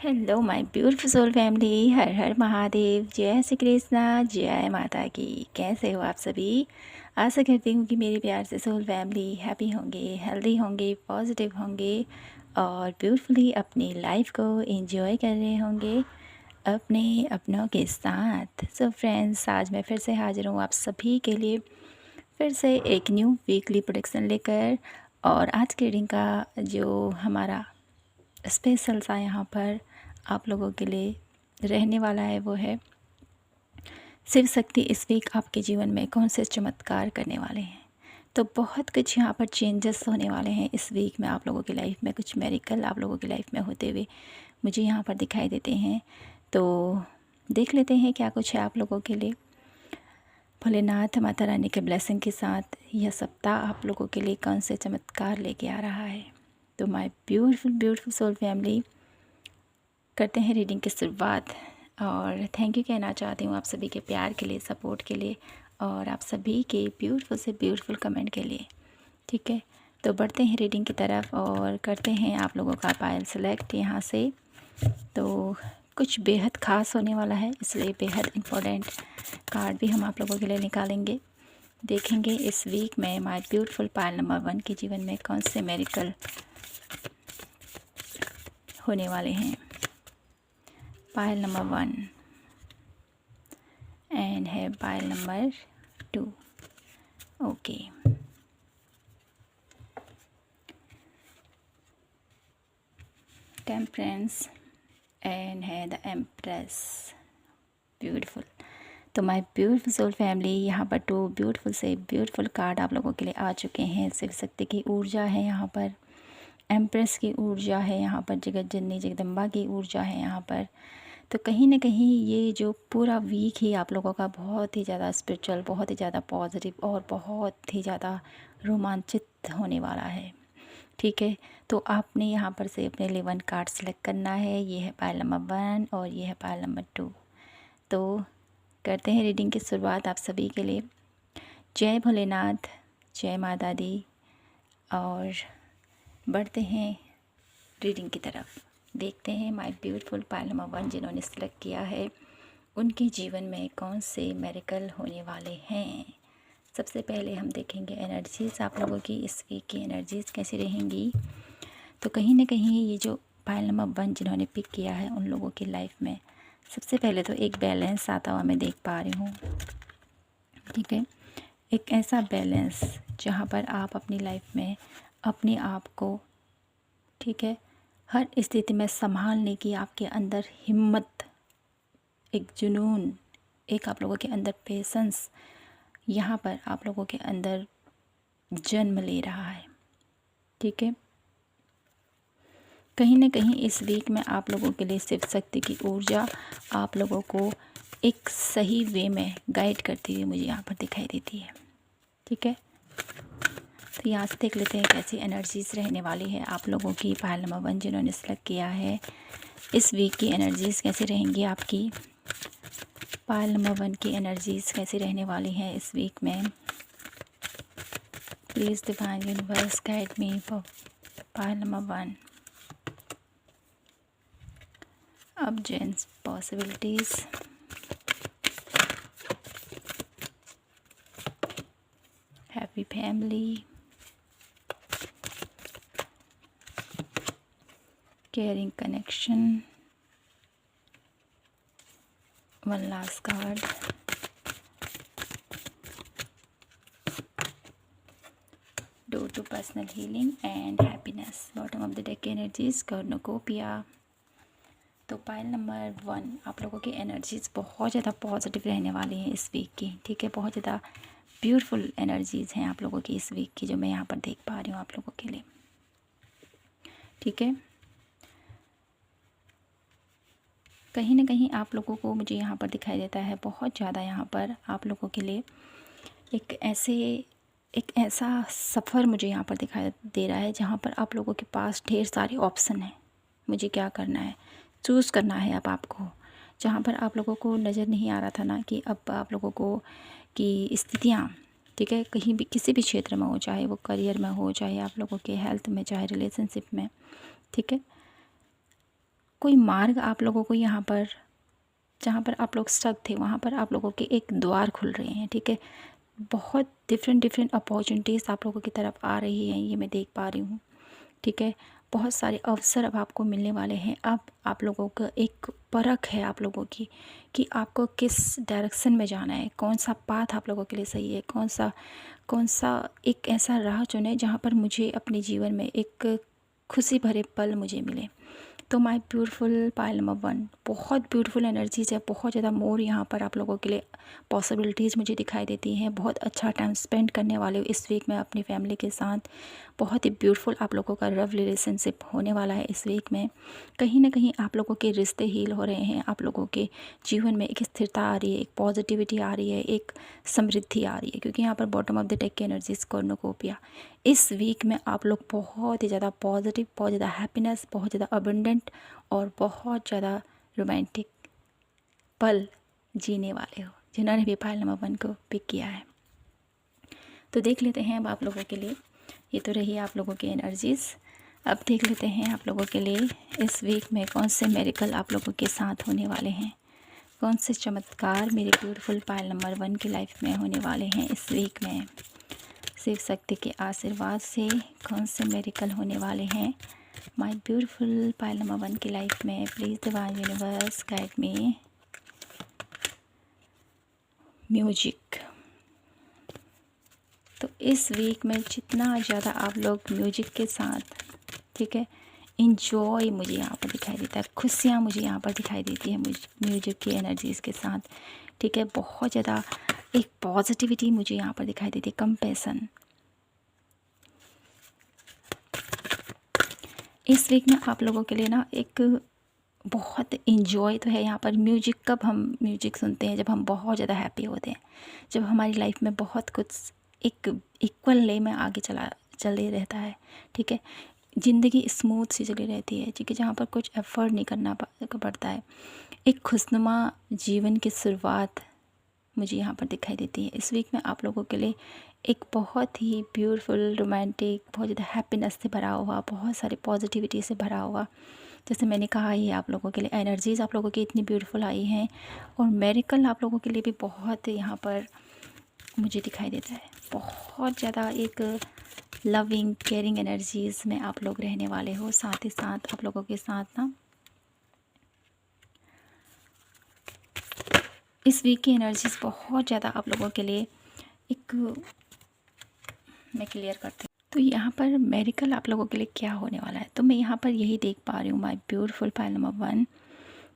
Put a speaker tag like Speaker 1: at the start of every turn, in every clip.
Speaker 1: Hello my beautiful soul family, हर हर महादेव, जय श्री कृष्णा, जय माता की। कैसे हो आप सभी? आशा करती हूँ कि मेरी प्यार से सोल फैमिली हैप्पी होंगे, हेल्दी होंगे, पॉजिटिव होंगे और ब्यूटीफुली अपनी लाइफ को एंजॉय कर रहे होंगे अपने अपनों के साथ। सो फ्रेंड्स, आज मैं फिर से हाजिर हूँ आप सभी के लिए फिर से एक न्यू वीकली प्रोडक्शन लेकर। और आज के रीडिंग का जो हमारा स्पेशल सा यहाँ पर आप लोगों के लिए रहने वाला है वो है शिव शक्ति इस वीक आपके जीवन में कौन से चमत्कार करने वाले हैं। तो बहुत कुछ यहाँ पर चेंजेस होने वाले हैं इस वीक में। आप लोगों की लाइफ में कुछ मेरिकल आप लोगों की लाइफ में होते हुए मुझे यहाँ पर दिखाई देते हैं। तो देख लेते हैं क्या कुछ है आप लोगों के लिए। भोलेनाथ माता रानी के ब्लेसिंग के साथ यह सप्ताह आप लोगों के लिए कौन से चमत्कार लेके आ रहा है। तो my beautiful beautiful soul family, करते हैं रीडिंग की शुरुआत। और थैंक यू कहना चाहती हूँ आप सभी के प्यार के लिए, सपोर्ट के लिए और आप सभी के ब्यूटीफुल से ब्यूटीफुल कमेंट के लिए। ठीक है, तो बढ़ते हैं रीडिंग की तरफ और करते हैं आप लोगों का पायल सेलेक्ट यहाँ से। तो कुछ बेहद ख़ास होने वाला है, इसलिए बेहद इम्पोर्टेंट कार्ड भी हम आप लोगों के लिए निकालेंगे। देखेंगे इस वीक में माय ब्यूटीफुल पायल नंबर 1 के जीवन में कौन से मेरिकल होने वाले हैं। पायल नंबर 1 एंड है पायल नंबर 2। ओके, टेम्परेंस एंड है द एम्प्रेस। ब्यूटीफुल। तो माय ब्यूटीफुल सोल फैमिली, यहाँ पर 2 ब्यूटीफुल से ब्यूटीफुल कार्ड आप लोगों के लिए आ चुके हैं। शिव शक्ति की ऊर्जा है यहाँ पर, एम्प्रेस की ऊर्जा है यहाँ पर, जगत जननी जगदम्बा की ऊर्जा है यहाँ पर। तो कहीं ना कहीं ये जो पूरा वीक ही आप लोगों का बहुत ही ज़्यादा स्पिरिचुअल, बहुत ही ज़्यादा पॉजिटिव और बहुत ही ज़्यादा रोमांचित होने वाला है। ठीक है, तो आपने यहाँ पर से अपने लिए 1 कार्ड सेलेक्ट करना है। ये है पायल नंबर 1 और ये है पायल नंबर 2। तो करते हैं रीडिंग की शुरुआत आप सभी के लिए। जय भोलेनाथ, जय माता दी। और बढ़ते हैं रीडिंग की तरफ। देखते हैं माय ब्यूटीफुल पायल नंबर 1 जिन्होंने सेलेक्ट किया है उनके जीवन में कौन से मेरिकल होने वाले हैं। सबसे पहले हम देखेंगे एनर्जीज़ आप लोगों की, इस वीक की एनर्जीज़ कैसी रहेंगी। तो कहीं ना कहीं ये जो पायल नंबर 1 जिन्होंने पिक किया है उन लोगों की लाइफ में सबसे पहले तो एक बैलेंस आता हुआ मैं देख पा रही हूँ। ठीक है, एक ऐसा बैलेंस जहाँ पर आप अपनी लाइफ में अपने आप को, ठीक है, हर स्थिति में संभालने की आपके अंदर हिम्मत, एक जुनून, एक आप लोगों के अंदर पेशेंस यहाँ पर आप लोगों के अंदर जन्म ले रहा है। ठीक है, कहीं ना कहीं इस वीक में आप लोगों के लिए शिव शक्ति की ऊर्जा आप लोगों को एक सही वे में गाइड करती हुई मुझे यहाँ पर दिखाई देती है। ठीक है, तो यहाँ से देख लेते हैं कैसी एनर्जीज़ रहने वाली है आप लोगों की। पायल नंबर 1 जिन्होंने सेलेक्ट किया है, इस वीक की एनर्जीज़ कैसी रहेंगी आपकी। पायल नंबर 1 की एनर्जीज़ कैसी रहने वाली हैं इस वीक में। Please divine universe guide me for pile number 1। अब gents possibilities, happy family, caring connection, 1 last card, door to personal healing and happiness. Bottom of the deck energies cornucopia. तो pile number 1 आप लोगों की energies बहुत ज़्यादा positive रहने वाली हैं इस वीक की। ठीक है, बहुत ज़्यादा ब्यूटीफुल एनर्जीज़ हैं आप लोगों की इस वीक की, जो मैं यहाँ पर देख पा रही हूँ आप लोगों के लिए। ठीक है, कहीं ना कहीं आप लोगों को मुझे यहाँ पर दिखाई देता है बहुत ज़्यादा यहाँ पर आप लोगों के लिए एक ऐसा सफ़र मुझे यहाँ पर दिखाई दे रहा है जहाँ पर आप लोगों के पास ढेर सारे ऑप्शन हैं। मुझे क्या करना है, चूज़ करना है अब आपको। जहाँ पर आप लोगों को नज़र नहीं आ रहा था ना कि अब आप लोगों को की स्थितियाँ, ठीक है, कहीं भी किसी भी क्षेत्र में हो, चाहे वो करियर में हो, चाहे आप लोगों के हेल्थ में, चाहे रिलेशनशिप में, ठीक है, कोई मार्ग आप लोगों को यहाँ पर, जहाँ पर आप लोग स्टक थे वहाँ पर आप लोगों के एक द्वार खुल रहे हैं, ठीक है। बहुत डिफरेंट अपॉर्चुनिटीज़ आप लोगों की तरफ आ रही हैं, ये मैं देख पा रही हूँ, ठीक है। बहुत सारे अवसर अब आपको मिलने वाले हैं। अब आप लोगों का एक परख है आप लोगों की कि आपको किस डायरेक्शन में जाना है, कौन सा पाथ आप लोगों के लिए सही है, कौन सा एक ऐसा राह चुने जहाँ पर मुझे अपने जीवन में एक खुशी भरे पल मुझे मिले। तो माय ब्यूटीफुल पायल नंबर 1, बहुत ब्यूटीफुल एनर्जीज़ है, बहुत ज़्यादा मोर यहाँ पर आप लोगों के लिए पॉसिबिलिटीज़ मुझे दिखाई देती हैं। बहुत अच्छा टाइम स्पेंड करने वाले हो इस वीक में अपनी फैमिली के साथ। बहुत ही ब्यूटीफुल आप लोगों का लव रिलेशनशिप होने वाला है इस वीक में। कहीं ना कहीं आप लोगों के रिश्ते हील हो रहे हैं, आप लोगों के जीवन में एक स्थिरता आ रही है, एक पॉजिटिविटी आ रही है, एक समृद्धि आ रही है, क्योंकि यहाँ पर बॉटम ऑफ द डेक की एनर्जीज कॉर्नुकोपिया। इस वीक में आप लोग बहुत ही ज़्यादा पॉजिटिव, बहुत ज़्यादा हैप्पीनेस, बहुत ज़्यादा अबंडेंट और बहुत ज़्यादा रोमांटिक पल जीने वाले हो, जिन्होंने भी पायल नंबर 1 को पिक किया है। तो देख लेते हैं अब आप लोगों के लिए, ये तो रही आप लोगों की एनर्जीज़। अब देख लेते हैं आप लोगों के लिए इस वीक में कौन से मेरिकल आप लोगों के साथ होने वाले हैं, कौन से चमत्कार मेरे ब्यूटीफुल पायल नंबर 1 की लाइफ में होने वाले हैं इस वीक में। शिव शक्ति के आशीर्वाद से कौन से मेरिकल होने वाले हैं माय ब्यूटीफुल पायल नंबर 1 की लाइफ में। Please divine universe guide me. Music. तो इस वीक में जितना ज़्यादा आप लोग म्यूजिक के साथ, ठीक है, इंजॉय मुझे यहाँ पर दिखाई देता है, खुशियाँ मुझे यहाँ पर दिखाई देती है म्यूजिक की एनर्जीज़ के साथ, ठीक है। बहुत ज़्यादा एक पॉजिटिविटी मुझे यहाँ पर दिखाई देती है, कंपैशन। इस वीक में आप लोगों के लिए ना एक बहुत इंजॉय तो है यहाँ पर। म्यूजिक, कब हम म्यूजिक सुनते हैं जब हम बहुत ज़्यादा हैप्पी होते हैं, जब हमारी लाइफ में बहुत कुछ एक इक्वल ले में आगे चले रहता है, ठीक है। ज़िंदगी स्मूथ सी चली रहती है, ठीक है, जहाँ पर कुछ एफर्ट नहीं करना पड़ता है। एक खुशनुमा जीवन की शुरुआत मुझे यहाँ पर दिखाई देती है। इस वीक में आप लोगों के लिए एक बहुत ही ब्यूटीफुल, रोमांटिक, बहुत ज़्यादा हैप्पीनेस से भरा हुआ, बहुत सारी पॉजिटिविटी से भरा हुआ, जैसे मैंने कहा ही आप लोगों के लिए एनर्जीज़ आप लोगों की इतनी ब्यूटीफुल आई हैं। और मेरिकल आप लोगों के लिए भी बहुत यहाँ पर मुझे दिखाई देता है। बहुत ज़्यादा एक लविंग, केयरिंग एनर्जीज़ में आप लोग रहने वाले हो। साथ ही साथ आप लोगों के साथ ना इस वीक की एनर्जीज़ बहुत ज़्यादा आप लोगों के लिए एक, मैं क्लियर करती हूँ। तो यहाँ पर मेरिकल आप लोगों के लिए क्या होने वाला है, तो मैं यहाँ पर यही देख पा रही हूँ माय ब्यूटीफुल पायल नंबर 1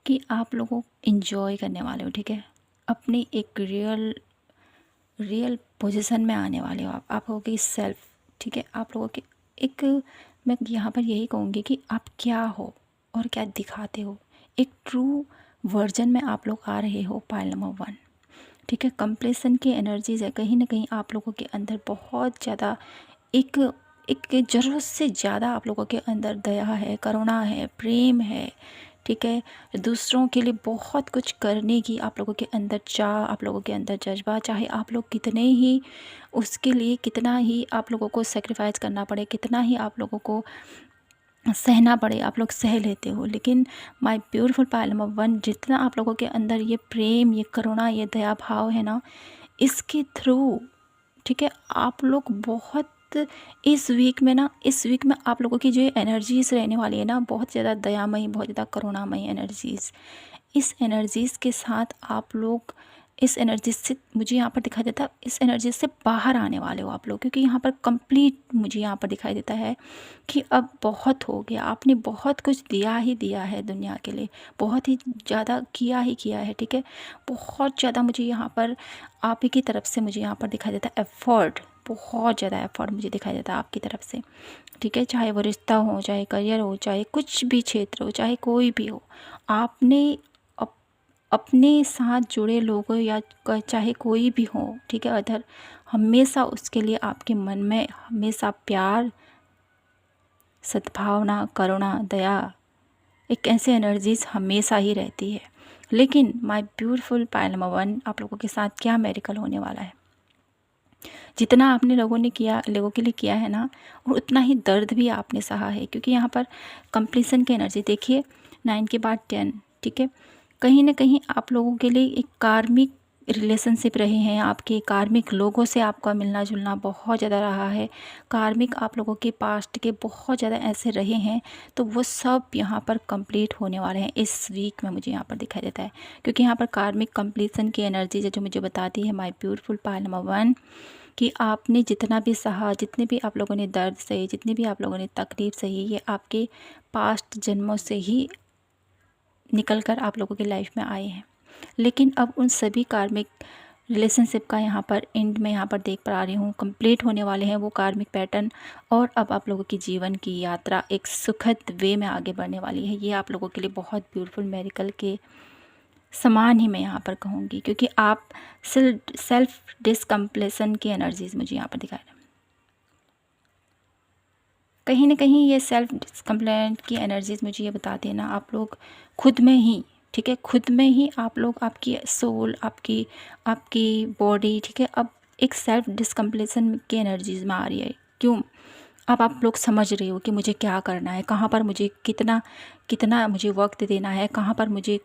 Speaker 1: कि आप लोगों इंजॉय करने वाले हो, ठीक है। अपनी एक रियल पोजीशन में आने वाले हो आप लोगों की सेल्फ, ठीक है। आप लोगों के एक, मैं यहाँ पर यही कहूँगी कि आप क्या हो और क्या दिखाते हो, एक ट्रू वर्जन में आप लोग आ रहे हो पायल नंबर 1, ठीक है। कंप्लेसन की एनर्जीज़ है, कहीं ना कहीं आप लोगों के अंदर बहुत ज़्यादा एक एक ज़रूरत से ज़्यादा आप लोगों के अंदर दया है, करुणा है, प्रेम है, ठीक है। दूसरों के लिए बहुत कुछ करने की आप लोगों के अंदर चाह, आप लोगों के अंदर जज्बा, चाहे आप लोग कितने ही उसके लिए, कितना ही आप लोगों को सेक्रीफाइस करना पड़े, कितना ही आप लोगों को सहना पड़े, आप लोग सह लेते हो। लेकिन माय ब्यूटीफुल पायल नंबर 1, जितना आप लोगों के अंदर ये प्रेम, ये करुणा, ये दया भाव है ना, इसके थ्रू, ठीक है, आप लोग बहुत इस वीक में ना, इस वीक में आप लोगों की जो एनर्जीज़ रहने वाली है ना, बहुत ज़्यादा दयामयी, बहुत ज़्यादा करुणामयी एनर्जीज़। इस एनर्जीज़ के साथ आप लोग, इस एनर्जी से मुझे यहाँ पर दिखाई देता है, इस एनर्जी से बाहर आने वाले हो आप लोग, क्योंकि यहाँ पर कंप्लीट मुझे यहाँ पर दिखाई देता है कि अब बहुत हो गया, आपने बहुत कुछ दिया ही दिया है दुनिया के लिए, बहुत ही ज़्यादा किया ही किया है, ठीक है। बहुत ज़्यादा मुझे यहाँ पर आप ही की तरफ से मुझे यहाँ पर दिखाई देता है एफर्ट, बहुत ज़्यादा एफर्ट मुझे दिखाई देता है आपकी तरफ से, ठीक है। चाहे वो रिश्ता हो, चाहे करियर हो, चाहे कुछ भी क्षेत्र हो, चाहे कोई भी हो, आपने अपने साथ जुड़े लोगों या चाहे कोई भी हो, ठीक है, अदर, हमेशा उसके लिए आपके मन में हमेशा प्यार, सद्भावना, करुणा, दया, एक ऐसी एनर्जीज हमेशा ही रहती है। लेकिन माय ब्यूटीफुल पायल नंबर 1, आप लोगों के साथ क्या मेरिकल होने वाला है, जितना आपने लोगों के लिए किया है ना, और उतना ही दर्द भी आपने सहा है, क्योंकि यहाँ पर कंप्लीसन की एनर्जी देखिए, 9 के बाद 10, ठीक है। कहीं ना कहीं आप लोगों के लिए एक कार्मिक रिलेशनशिप रहे हैं, आपके कार्मिक लोगों से आपका मिलना जुलना बहुत ज़्यादा रहा है। कार्मिक आप लोगों के पास्ट के बहुत ज़्यादा ऐसे रहे हैं, तो वो सब यहाँ पर कंप्लीट होने वाले हैं इस वीक में, मुझे यहाँ पर दिखाई देता है। क्योंकि यहाँ पर कार्मिक कंप्लीसन की एनर्जी जो मुझे बताती है माय ब्यूटीफुल पाइल नंबर 1, कि आपने जितना भी सहा, जितने भी आप लोगों ने दर्द सही, जितनी भी आप लोगों ने तकलीफ़ सही, ये आपके पास्ट जन्मों से ही निकल कर आप लोगों की लाइफ में आए हैं। लेकिन अब उन सभी कार्मिक रिलेशनशिप का यहाँ पर एंड में यहाँ पर देख पा रही हूँ, कंप्लीट होने वाले हैं वो कार्मिक पैटर्न। और अब आप लोगों की जीवन की यात्रा एक सुखद वे में आगे बढ़ने वाली है। ये आप लोगों के लिए बहुत ब्यूटीफुल मेरिकल के समान ही मैं यहाँ पर कहूँगी, क्योंकि आप सेल्फ डिसकम्प्लेसन की एनर्जीज मुझे यहाँ पर दिखा रहे हैं। कहीं ना कहीं ये सेल्फ डिसकम्प्लेंट की एनर्जीज मुझे ये बताती है ना, आप लोग खुद में ही, ठीक है, खुद में ही आप लोग, आपकी सोल, आपकी आपकी बॉडी, ठीक है, अब एक सेल्फ डिसकम्प्लेसन की एनर्जीज में आ रही है। क्यों? अब आप लोग समझ रहे हो कि मुझे क्या करना है, कहाँ पर मुझे कितना कितना मुझे वक्त देना है, कहाँ पर मुझे,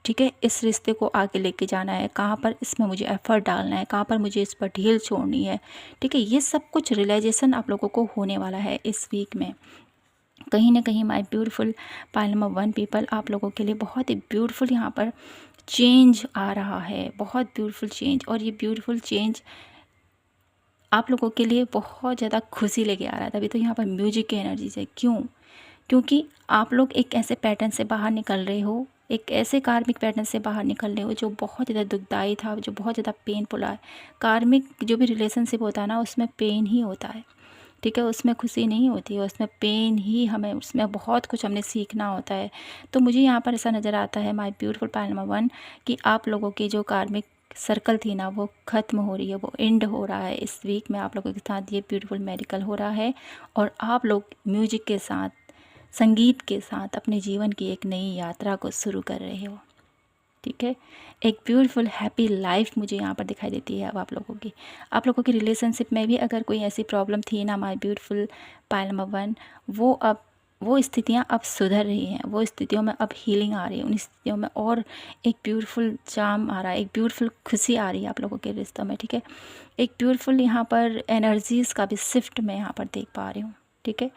Speaker 1: ठीक है, इस रिश्ते को आगे लेके जाना है, कहाँ पर इसमें मुझे एफर्ट डालना है, कहाँ पर मुझे इस पर ढील छोड़नी है, ठीक है। ये सब कुछ रियलाइजेशन आप लोगों को होने वाला है इस वीक में। कहीं ना कहीं my beautiful pile number 1 people, आप लोगों के लिए बहुत ही ब्यूटीफुल यहाँ पर चेंज आ रहा है, बहुत ब्यूटीफुल चेंज। और ये ब्यूटीफुल चेंज आप लोगों के लिए बहुत ज़्यादा खुशी लेके आ रहा है। तभी तो यहाँ पर म्यूजिक की एनर्जीज है। क्यों? क्योंकि आप लोग एक ऐसे पैटर्न से बाहर निकल रहे हो, एक ऐसे कार्मिक पैटर्न से बाहर निकल रहे हो जो बहुत ज़्यादा दुखदाई था, जो बहुत ज़्यादा पेनफुल है। कार्मिक जो भी रिलेशनशिप होता है ना, उसमें पेन ही होता है, ठीक है, उसमें खुशी नहीं होती है, उसमें पेन ही, हमें उसमें बहुत कुछ हमने सीखना होता है। तो मुझे यहाँ पर ऐसा नज़र आता है माय ब्यूटीफुल पाइल नंबर 1 कि आप लोगों की जो कार्मिक सर्कल थी ना, वो ख़त्म हो रही है, वो एंड हो रहा है इस वीक में। आप लोगों के साथ ये ब्यूटीफुल मेरिकल हो रहा है और आप लोग म्यूजिक के साथ, संगीत के साथ अपने जीवन की एक नई यात्रा को शुरू कर रहे हो, ठीक है। एक ब्यूटीफुल हैप्पी लाइफ मुझे यहाँ पर दिखाई देती है। अब आप लोगों की रिलेशनशिप में भी अगर कोई ऐसी प्रॉब्लम थी ना माय ब्यूटीफुल पाइल नंबर 1, वो स्थितियाँ अब सुधर रही हैं, वो स्थितियों में अब हीलिंग आ रही है, उन स्थितियों में और एक ब्यूटीफुल चार्म आ रहा है, एक ब्यूटीफुल खुशी आ रही है आप लोगों के रिश्तों में, ठीक है। एक ब्यूटीफुल यहाँ पर एनर्जीज़ का भी शिफ्ट मैं यहाँ पर देख पा रही हूँ, ठीक है।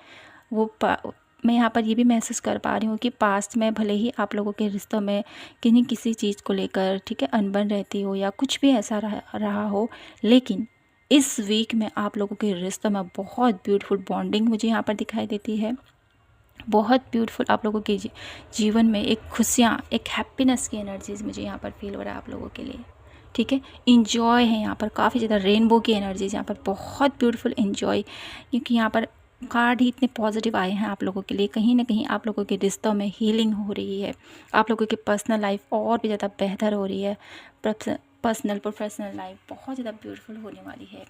Speaker 1: मैं यहाँ पर ये भी महसूस कर पा रही हूँ कि पास्ट में भले ही आप लोगों के रिश्तों में किन्हीं किसी चीज़ को लेकर, ठीक है, अनबन रहती हो या कुछ भी ऐसा रहा हो, लेकिन इस वीक में आप लोगों के रिश्तों में बहुत ब्यूटीफुल बॉन्डिंग मुझे यहाँ पर दिखाई देती है। बहुत ब्यूटीफुल आप लोगों के जीवन में एक खुशियाँ, एक हैप्पीनेस की एनर्जीज मुझे यहाँ पर फील हो रहा है आप लोगों के लिए, ठीक है। इंजॉय है यहाँ पर, काफ़ी ज़्यादा रेनबो की एनर्जीज यहाँ पर, बहुत ब्यूटीफुल इंजॉय, क्योंकि यहाँ पर कार्ड ही इतने पॉजिटिव आए हैं आप लोगों के लिए। कहीं ना कहीं आप लोगों के रिश्तों में हीलिंग हो रही है, आप लोगों की पर्सनल लाइफ और भी ज़्यादा बेहतर हो रही है, पर्सनल प्रोफेशनल लाइफ बहुत ज़्यादा ब्यूटीफुल होने वाली है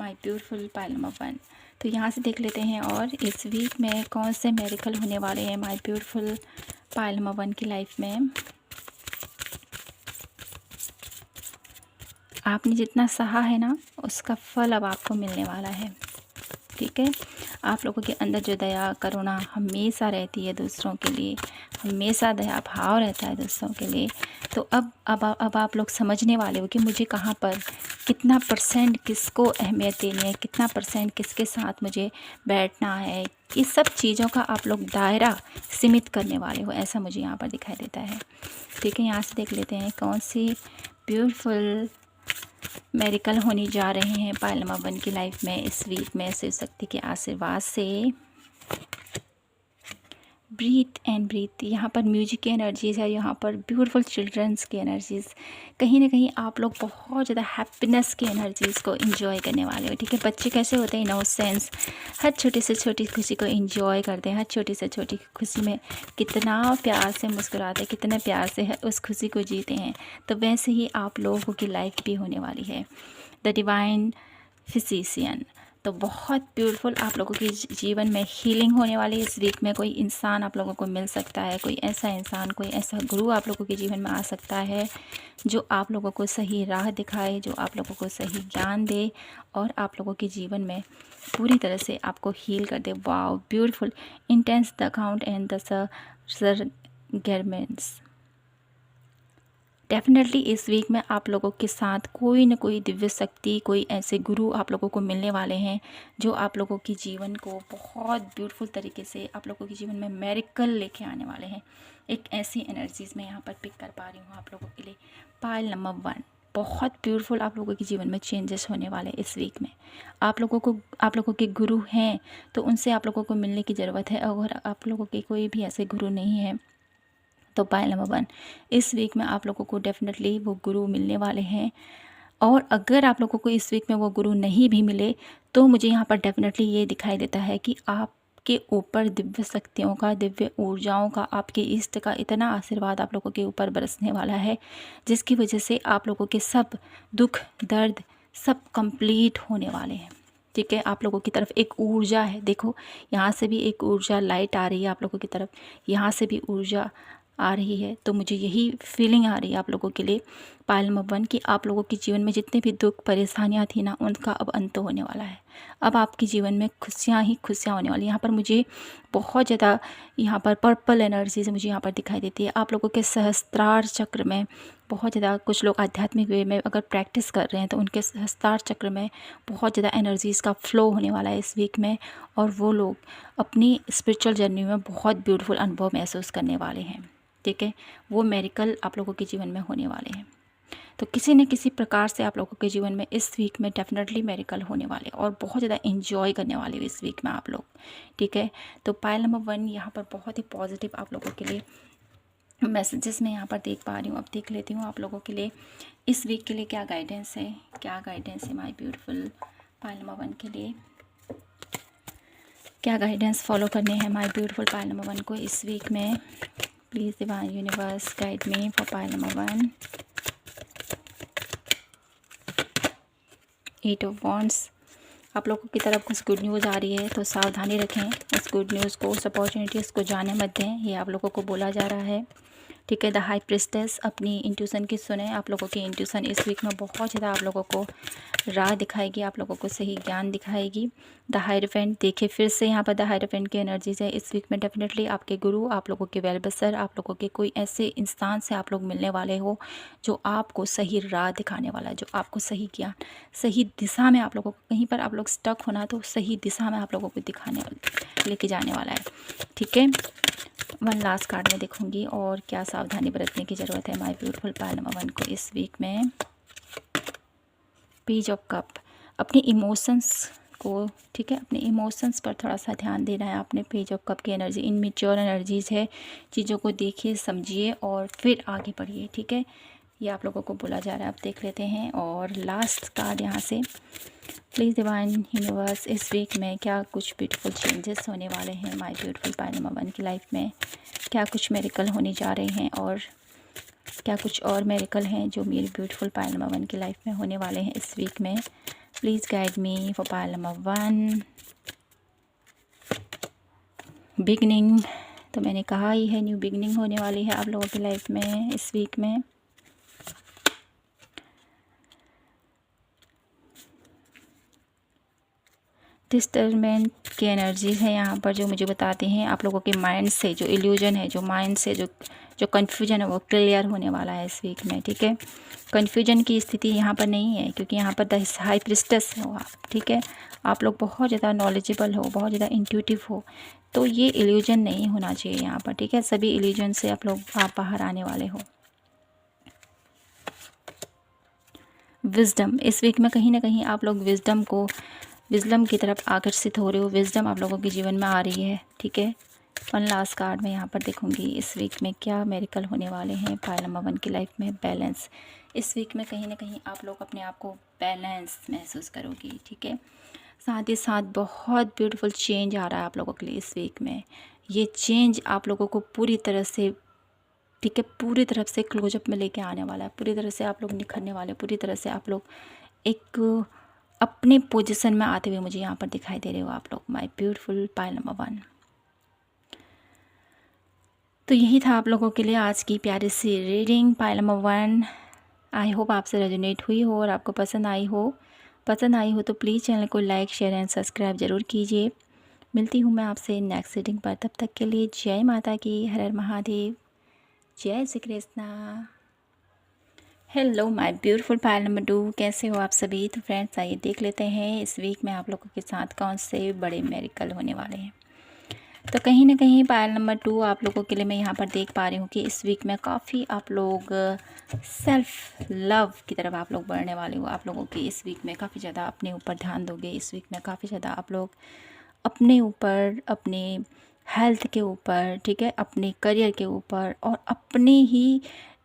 Speaker 1: माय ब्यूटीफुल पाइल नंबर 1। तो यहाँ से देख लेते हैं और इस वीक में कौन से मेरिकल होने वाले हैं माय ब्यूटीफुल पाइल नंबर 1 की लाइफ में। आपने जितना सहा है ना, उसका फल अब आपको मिलने वाला है, ठीक है। आप लोगों के अंदर जो दया करुणा हमेशा रहती है दूसरों के लिए, हमेशा दया भाव रहता है दूसरों के लिए। तो अब आप लोग समझने वाले हो कि मुझे कहाँ पर कितना परसेंट किसको अहमियत देनी है, कितना परसेंट किसके साथ मुझे बैठना है। इस सब चीज़ों का आप लोग दायरा सीमित करने वाले हो, ऐसा मुझे यहाँ पर दिखाई देता है, ठीक है। यहाँ से देख लेते हैं कौन सी ब्यूटीफुल मेरिकल होने जा रहे हैं पाइल नंबर 1 की लाइफ में इस वीक में शिव शक्ति के आशीर्वाद से। ब्रीथ एंड ब्रीथ, यहाँ पर म्यूजिक की एनर्जीज है, यहाँ पर ब्यूटीफुल चिल्ड्रंस की एनर्जीज। कहीं ना कहीं आप लोग बहुत ज़्यादा हैप्पीनेस की एनर्जीज़ को एंजॉय करने वाले हो, ठीक है। बच्चे कैसे होते हैं, इनोसेंस, हर छोटी से छोटी खुशी को एंजॉय करते हैं, हर छोटी से छोटी खुशी में कितना प्यार से मुस्कुराते हैं, कितने प्यार से उस खुशी को जीते हैं। तो वैसे ही आप लोगों की लाइफ भी होने वाली है द डिवाइन फिजिशियन। तो बहुत ब्यूटीफुल आप लोगों के जीवन में हीलिंग होने वाली इस वीक में। कोई इंसान आप लोगों को मिल सकता है, कोई ऐसा इंसान, कोई ऐसा गुरु आप लोगों के जीवन में आ सकता है जो आप लोगों को सही राह दिखाए, जो आप लोगों को सही ज्ञान दे और आप लोगों के जीवन में पूरी तरह से आपको हील कर दे। Wow beautiful, intense the account and the garments. Definitely इस वीक में आप लोगों के साथ कोई ना कोई दिव्य शक्ति, कोई ऐसे गुरु आप लोगों को मिलने वाले हैं जो आप लोगों की जीवन को बहुत ब्यूटीफुल तरीके से, आप लोगों के जीवन में मेरिकल लेके आने वाले हैं। एक ऐसी एनर्जीज मैं यहाँ पर पिक कर पा रही हूँ आप लोगों के लिए। पाइल नंबर 1, बहुत ब्यूटीफुल आप लोगों के जीवन में चेंजेस होने वाले इस वीक में। आप लोगों के गुरु हैं तो उनसे आप लोगों को मिलने की ज़रूरत है। अगर आप लोगों के कोई भी ऐसे गुरु नहीं है तो पाइल नंबर 1, इस वीक में आप लोगों को डेफिनेटली वो गुरु मिलने वाले हैं। और अगर आप लोगों को इस वीक में वो गुरु नहीं भी मिले तो मुझे यहाँ पर डेफिनेटली ये दिखाई देता है कि आपके ऊपर दिव्य शक्तियों का, दिव्य ऊर्जाओं का, आपके इष्ट का इतना आशीर्वाद आप लोगों के ऊपर बरसने वाला है जिसकी वजह से आप लोगों के सब दुख दर्द सब कंप्लीट होने वाले हैं। ठीक है, आप लोगों की तरफ एक ऊर्जा है, देखो यहाँ से भी एक ऊर्जा लाइट आ रही है आप लोगों की तरफ, यहाँ से भी ऊर्जा आ रही है। तो मुझे यही फीलिंग आ रही है आप लोगों के लिए पाइल नंबर 1 कि आप लोगों के जीवन में जितने भी दुख परेशानियां थी ना, उनका अब अंत होने वाला है। अब आपके जीवन में खुशियां ही खुशियां होने वाली। यहाँ पर मुझे बहुत ज़्यादा यहाँ पर पर्पल एनर्जी से मुझे यहाँ पर दिखाई देती है। आप लोगों के सहस्त्रार चक्र में बहुत ज़्यादा, कुछ लोग आध्यात्मिक वे में अगर प्रैक्टिस कर रहे हैं तो उनके सहस्त्रार चक्र में बहुत ज़्यादा एनर्जीज़ का फ्लो होने वाला है इस वीक में। और वो लोग अपनी स्पिरिचुअल जर्नी में बहुत ब्यूटीफुल अनुभव महसूस करने वाले हैं। ठीक है, वो मेरिकल आप लोगों के जीवन में होने वाले हैं। तो किसी न किसी प्रकार से आप लोगों के जीवन में इस वीक में डेफिनेटली मेरिकल होने वाले और बहुत ज़्यादा एंजॉय करने वाले इस वीक में आप लोग। ठीक है, तो पाइल नंबर 1 यहाँ पर बहुत ही पॉजिटिव आप लोगों के लिए मैसेजेस मैं यहाँ पर देख पा रही हूँ। अब देख लेती हूँ आप लोगों के लिए इस वीक के लिए क्या गाइडेंस है, क्या गाइडेंस है माय ब्यूटीफुल पाइल नंबर 1 के लिए। क्या गाइडेंस फॉलो करने हैं माय ब्यूटीफुल पाइल नंबर 1 को इस वीक में। Please divine universe guide me for pile number 1। 8 of wands, आप लोगों की तरफ कुछ गुड न्यूज़ आ रही है तो सावधानी रखें। उस गुड न्यूज़ को, उस अपॉर्चुनिटीज़ को जाने मत दें, ये आप लोगों को बोला जा रहा है। ठीक है, द हाई प्रिस्टेस, अपनी इंट्यूशन की सुने। आप लोगों की इंट्यूशन इस वीक में बहुत ज़्यादा आप लोगों को राह दिखाएगी, आप लोगों को सही ज्ञान दिखाएगी। द हायरफेंट, देखिए फिर से यहाँ पर द हायरफेंट की एनर्जीज है इस वीक में। डेफिनेटली आपके गुरु, आप लोगों के वेलबसर, आप लोगों के कोई ऐसे इंसान से आप लोग मिलने वाले हो जो आपको सही राह दिखाने वाला है, जो आपको सही ज्ञान, सही दिशा में आप लोगों को, कहीं पर आप लोग स्टक होना तो सही दिशा में आप लोगों को दिखाने, लेके जाने वाला है। ठीक है, 1 लास्ट कार्ड में देखूंगी और क्या सावधानी बरतने की ज़रूरत है माय ब्यूटीफुल पाइल नंबर 1 को इस वीक में। पेज ऑफ कप, अपने इमोशंस को, ठीक है, अपने इमोशंस पर थोड़ा सा ध्यान देना है आपने। पेज ऑफ कप की एनर्जी इनमेच्योर एनर्जीज़ है, चीज़ों को देखिए समझिए और फिर आगे बढ़िए। ठीक है, ये आप लोगों को बोला जा रहा है। अब देख लेते हैं और लास्ट कार्ड यहाँ से, प्लीज़ डिवाइन यूनिवर्स इस वीक में क्या कुछ ब्यूटीफुल चेंजेस होने वाले हैं माय ब्यूटीफुल पाइल नंबर 1 की लाइफ में। क्या कुछ मेरिकल होने जा रहे हैं और क्या कुछ और मेरिकल हैं जो मेरी ब्यूटीफुल पाइल नंबर 1 की लाइफ में होने वाले हैं इस वीक में। Please guide me for pile number 1। Beginning, तो मैंने कहा ही है न्यू बिगनिंग होने वाली है आप लोगों की लाइफ में इस वीक में। डिस्टर्बमेंट की एनर्जीज है यहाँ पर जो मुझे बताते हैं आप लोगों के माइंड से जो इल्यूजन है, जो माइंड से जो कन्फ्यूजन है वो क्लियर होने वाला है इस वीक में। ठीक है, कन्फ्यूजन की स्थिति यहाँ पर नहीं है क्योंकि यहाँ पर द हाई प्रिस्टेस हो आप। ठीक है, आप लोग बहुत ज़्यादा नॉलेजेबल हो, बहुत ज़्यादा इंट्यूटिव हो, तो ये इल्यूजन नहीं होना चाहिए यहाँ पर। ठीक है, सभी इल्यूजन से आप बाहर आने वाले हो। विजडम, इस वीक में कहीं ना कहीं आप लोग विजडम की तरफ आकर्षित हो रहे हो। विजडम आप लोगों के जीवन में आ रही है। ठीक है, 1 लास्ट कार्ड में यहाँ पर देखूंगी इस वीक में क्या मेरिकल होने वाले हैं पाइल नंबर 1 की लाइफ में। बैलेंस, इस वीक में कहीं ना कहीं आप लोग अपने आप को बैलेंस महसूस करोगी। ठीक है, साथ ही साथ बहुत ब्यूटीफुल चेंज आ रहा है आप लोगों के लिए इस वीक में। ये चेंज आप लोगों को पूरी तरह से, ठीक है, पूरी तरफ से क्लोजअप में लेके आने वाला है। पूरी तरह से आप लोग निखरने वाले, पूरी तरह से आप लोग एक अपने पोजीशन में आते हुए मुझे यहाँ पर दिखाई दे रहे हो आप लोग माय ब्यूटीफुल पाइल नंबर 1। तो यही था आप लोगों के लिए आज की प्यारी सी reading pile number 1। I hope आपसे रेजोनेट हुई हो और आपको पसंद आई हो तो प्लीज़ चैनल को लाइक शेयर एंड सब्सक्राइब ज़रूर कीजिए। मिलती हूँ मैं आपसे नेक्स्ट रीडिंग पर, तब तक के लिए जय माता की, हर हर महादेव। जय Shri Krishna. Hello my beautiful payal number 2, कैसे हो आप सभी। तो फ्रेंड्स आइए देख लेते हैं इस वीक में आप लोगों के साथ कौन से बड़े मेरिकल होने वाले हैं। तो कहीं ना कहीं पायल नंबर 2 आप लोगों के लिए मैं यहाँ पर देख पा रही हूँ कि इस वीक में काफ़ी आप लोग सेल्फ लव की तरफ आप लोग बढ़ने वाले हो। आप लोगों की इस वीक में काफ़ी ज़्यादा अपने ऊपर ध्यान दोगे। इस वीक में काफ़ी ज़्यादा आप लोग अपने ऊपर, अपने हेल्थ के ऊपर, ठीक है, अपने करियर के ऊपर और अपने ही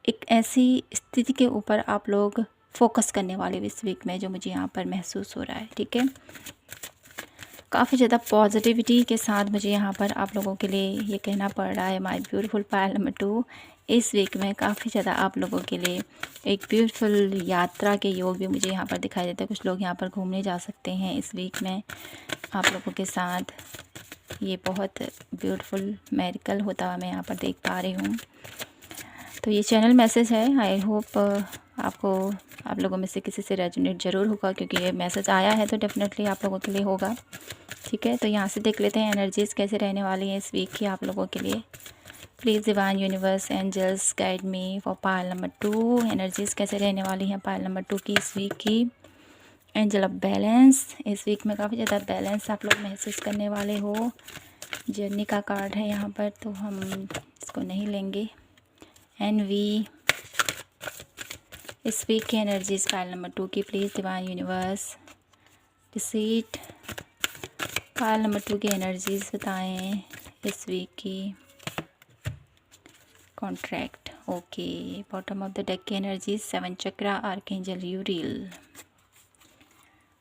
Speaker 1: एक ऐसी स्थिति के ऊपर आप लोग फोकस करने वाले हो इस वीक में, जो मुझे यहाँ पर महसूस हो रहा है। ठीक है, काफ़ी ज़्यादा पॉजिटिविटी के साथ मुझे यहाँ पर आप लोगों के लिए ये कहना पड़ रहा है माय ब्यूटीफुल पायल नंबर 2, इस वीक में काफ़ी ज़्यादा आप लोगों के लिए एक ब्यूटीफुल यात्रा के योग भी मुझे यहाँ पर दिखाई देता है। कुछ लोग यहाँ पर घूमने जा सकते हैं इस वीक में आप लोगों के साथ। ये बहुत ब्यूटीफुल मेरिकल होता हुआ मैं यहाँ पर देख पा रही हूँ। तो ये चैनल मैसेज है, आई होप आप लोगों में से किसी से रेजोनेट ज़रूर होगा, क्योंकि ये मैसेज आया है तो डेफिनेटली आप लोगों के लिए होगा। ठीक है, तो यहाँ से देख लेते हैं एनर्जीज़ कैसे रहने वाली हैं इस वीक की आप लोगों के लिए। Please divine universe angels guide me for pile number 2, energies कैसे रहने वाली हैं पायल नंबर 2 की इस वीक की। एंजल ऑफ बैलेंस, इस वीक में काफ़ी ज़्यादा बैलेंस आप लोग महसूस करने वाले हो। जर्नी का कार्ड है यहाँ पर, तो हम इसको नहीं लेंगे। एनवी, इस वीक की एनर्जीज पायल नंबर 2 की please divine universe. Deceit, Payal number 2 की एनर्जीज बताएं इस वीक की। Contract, okay. Bottom of the deck की एनर्जीज 7 चक्रा, आर्कएंजल यूरिल।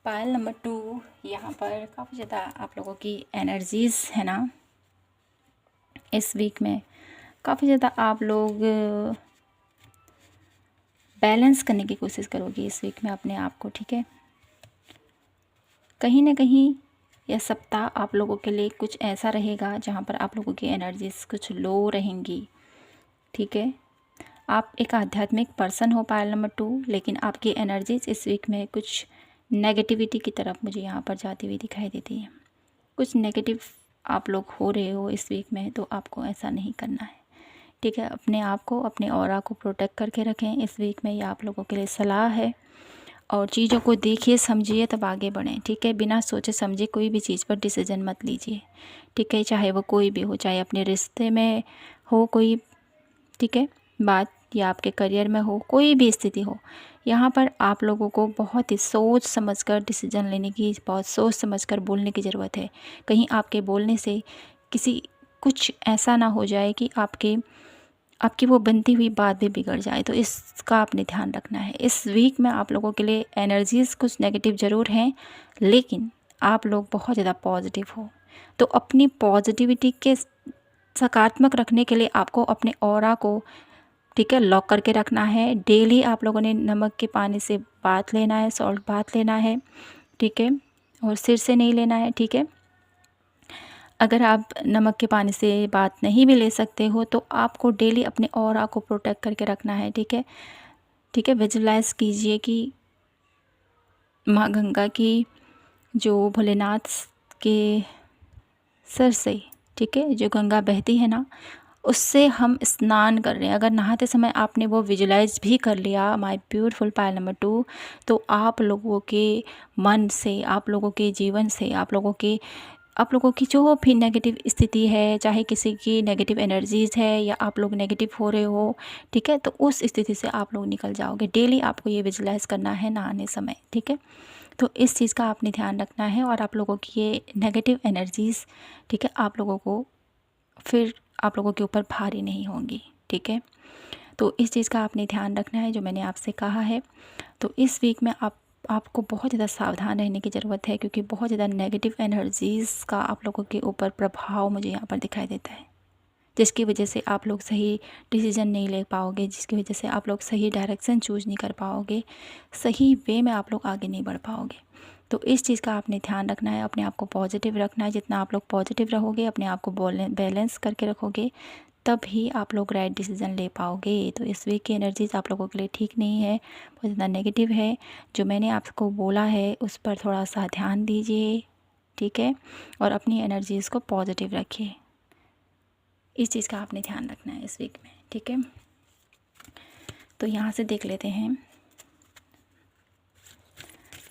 Speaker 1: पायल नंबर 2, यहाँ पर काफ़ी ज़्यादा आप लोगों की एनर्जीज है ना, इस वीक में काफ़ी ज़्यादा आप लोग बैलेंस करने की कोशिश करोगे इस वीक में अपने आप को। ठीक है, कहीं ना कहीं यह सप्ताह आप लोगों के लिए कुछ ऐसा रहेगा जहाँ पर आप लोगों की एनर्जीज कुछ लो रहेंगी। ठीक है, आप एक आध्यात्मिक पर्सन हो पायल नंबर 2, लेकिन आपकी एनर्जीज इस वीक में कुछ नेगेटिविटी की तरफ मुझे यहाँ पर जाती हुई दिखाई देती है। कुछ नेगेटिव आप लोग हो रहे हो इस वीक में, तो आपको ऐसा नहीं करना है। ठीक है, अपने आप को, अपने ऑरा को प्रोटेक्ट करके रखें इस वीक में, ये आप लोगों के लिए सलाह है। और चीज़ों को देखिए, समझिए, तब आगे बढ़ें। ठीक है, बिना सोचे समझे कोई भी चीज़ पर डिसीजन मत लीजिए। ठीक है, चाहे वो कोई भी हो, चाहे अपने रिश्ते में हो कोई, ठीक है, बात, या आपके करियर में हो, कोई भी स्थिति हो, यहाँ पर आप लोगों को बहुत ही सोच समझकर डिसीजन लेने की, बहुत सोच समझकर बोलने की ज़रूरत है। कहीं आपके बोलने से कुछ ऐसा ना हो जाए कि आपकी वो बनती हुई बात भी बिगड़ जाए, तो इसका आपने ध्यान रखना है। इस वीक में आप लोगों के लिए एनर्जीज़ कुछ नेगेटिव ज़रूर हैं, लेकिन आप लोग बहुत ज़्यादा पॉजिटिव हो। तो अपनी पॉजिटिविटी के सकारात्मक रखने के लिए आपको अपने ऑरा को, ठीक है, लॉक करके रखना है। डेली आप लोगों ने नमक के पानी से बाथ लेना है, सॉल्ट बाथ लेना है। ठीक है, और सिर से नहीं लेना है। ठीक है, अगर आप नमक के पानी से बात नहीं भी ले सकते हो, तो आपको डेली अपने ऑरा को प्रोटेक्ट करके रखना है। ठीक है, ठीक है, विजुलाइज कीजिए कि माँ गंगा की, जो भोलेनाथ के सर से, ठीक है, जो गंगा बहती है ना, उससे हम स्नान कर रहे हैं। अगर नहाते समय आपने वो विजुलाइज भी कर लिया माय ब्यूटीफुल पायल नंबर 2, तो आप लोगों के मन से, आप लोगों के जीवन से, आप लोगों की जो भी नेगेटिव स्थिति है, चाहे किसी की नेगेटिव एनर्जीज़ है या आप लोग नेगेटिव हो रहे हो, ठीक है, तो उस स्थिति से आप लोग निकल जाओगे। डेली आपको ये विजुलाइज करना है नहाने समय। ठीक है, तो इस चीज़ का आपने ध्यान रखना है, और आप लोगों की ये नेगेटिव एनर्जीज़, ठीक है, आप लोगों के ऊपर भारी नहीं होंगी। ठीक है, तो इस चीज़ का आपने ध्यान रखना है जो मैंने आपसे कहा है। तो इस वीक में आपको बहुत ज़्यादा सावधान रहने की ज़रूरत है, क्योंकि बहुत ज़्यादा नेगेटिव एनर्जीज़ का आप लोगों के ऊपर प्रभाव मुझे यहाँ पर दिखाई देता है, जिसकी वजह से आप लोग सही डिसीजन नहीं ले पाओगे, जिसकी वजह से आप लोग सही डायरेक्शन चूज़ नहीं कर पाओगे, सही वे में आप लोग आगे नहीं बढ़ पाओगे। तो इस चीज़ का आपने ध्यान रखना है, अपने आप को पॉजिटिव रखना है। जितना आप लोग पॉजिटिव रहोगे, अपने आप को बैलेंस करके रखोगे, तभी आप लोग राइट डिसीज़न ले पाओगे। तो इस वीक की एनर्जीज आप लोगों के लिए ठीक नहीं है, बहुत ज़्यादा नेगेटिव है। जो मैंने आपको बोला है उस पर थोड़ा सा ध्यान दीजिए। ठीक है, और अपनी एनर्जीज़ को पॉजिटिव रखिए। इस चीज़ का आपने ध्यान रखना है इस वीक में। ठीक है, तो यहाँ से देख लेते हैं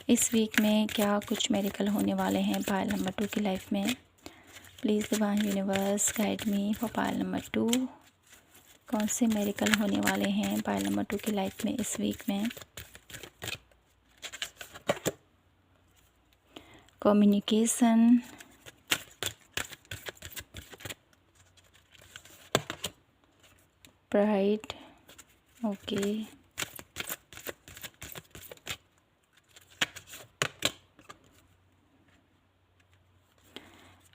Speaker 1: इस वीक में क्या कुछ मेरिकल होने वाले हैं पायल नंबर 2 की लाइफ में। Please divine universe guide me for pile number 2। कौन से मेरिकल होने वाले हैं पायल नंबर 2 की लाइफ में इस वीक में। Communication, pride, okay,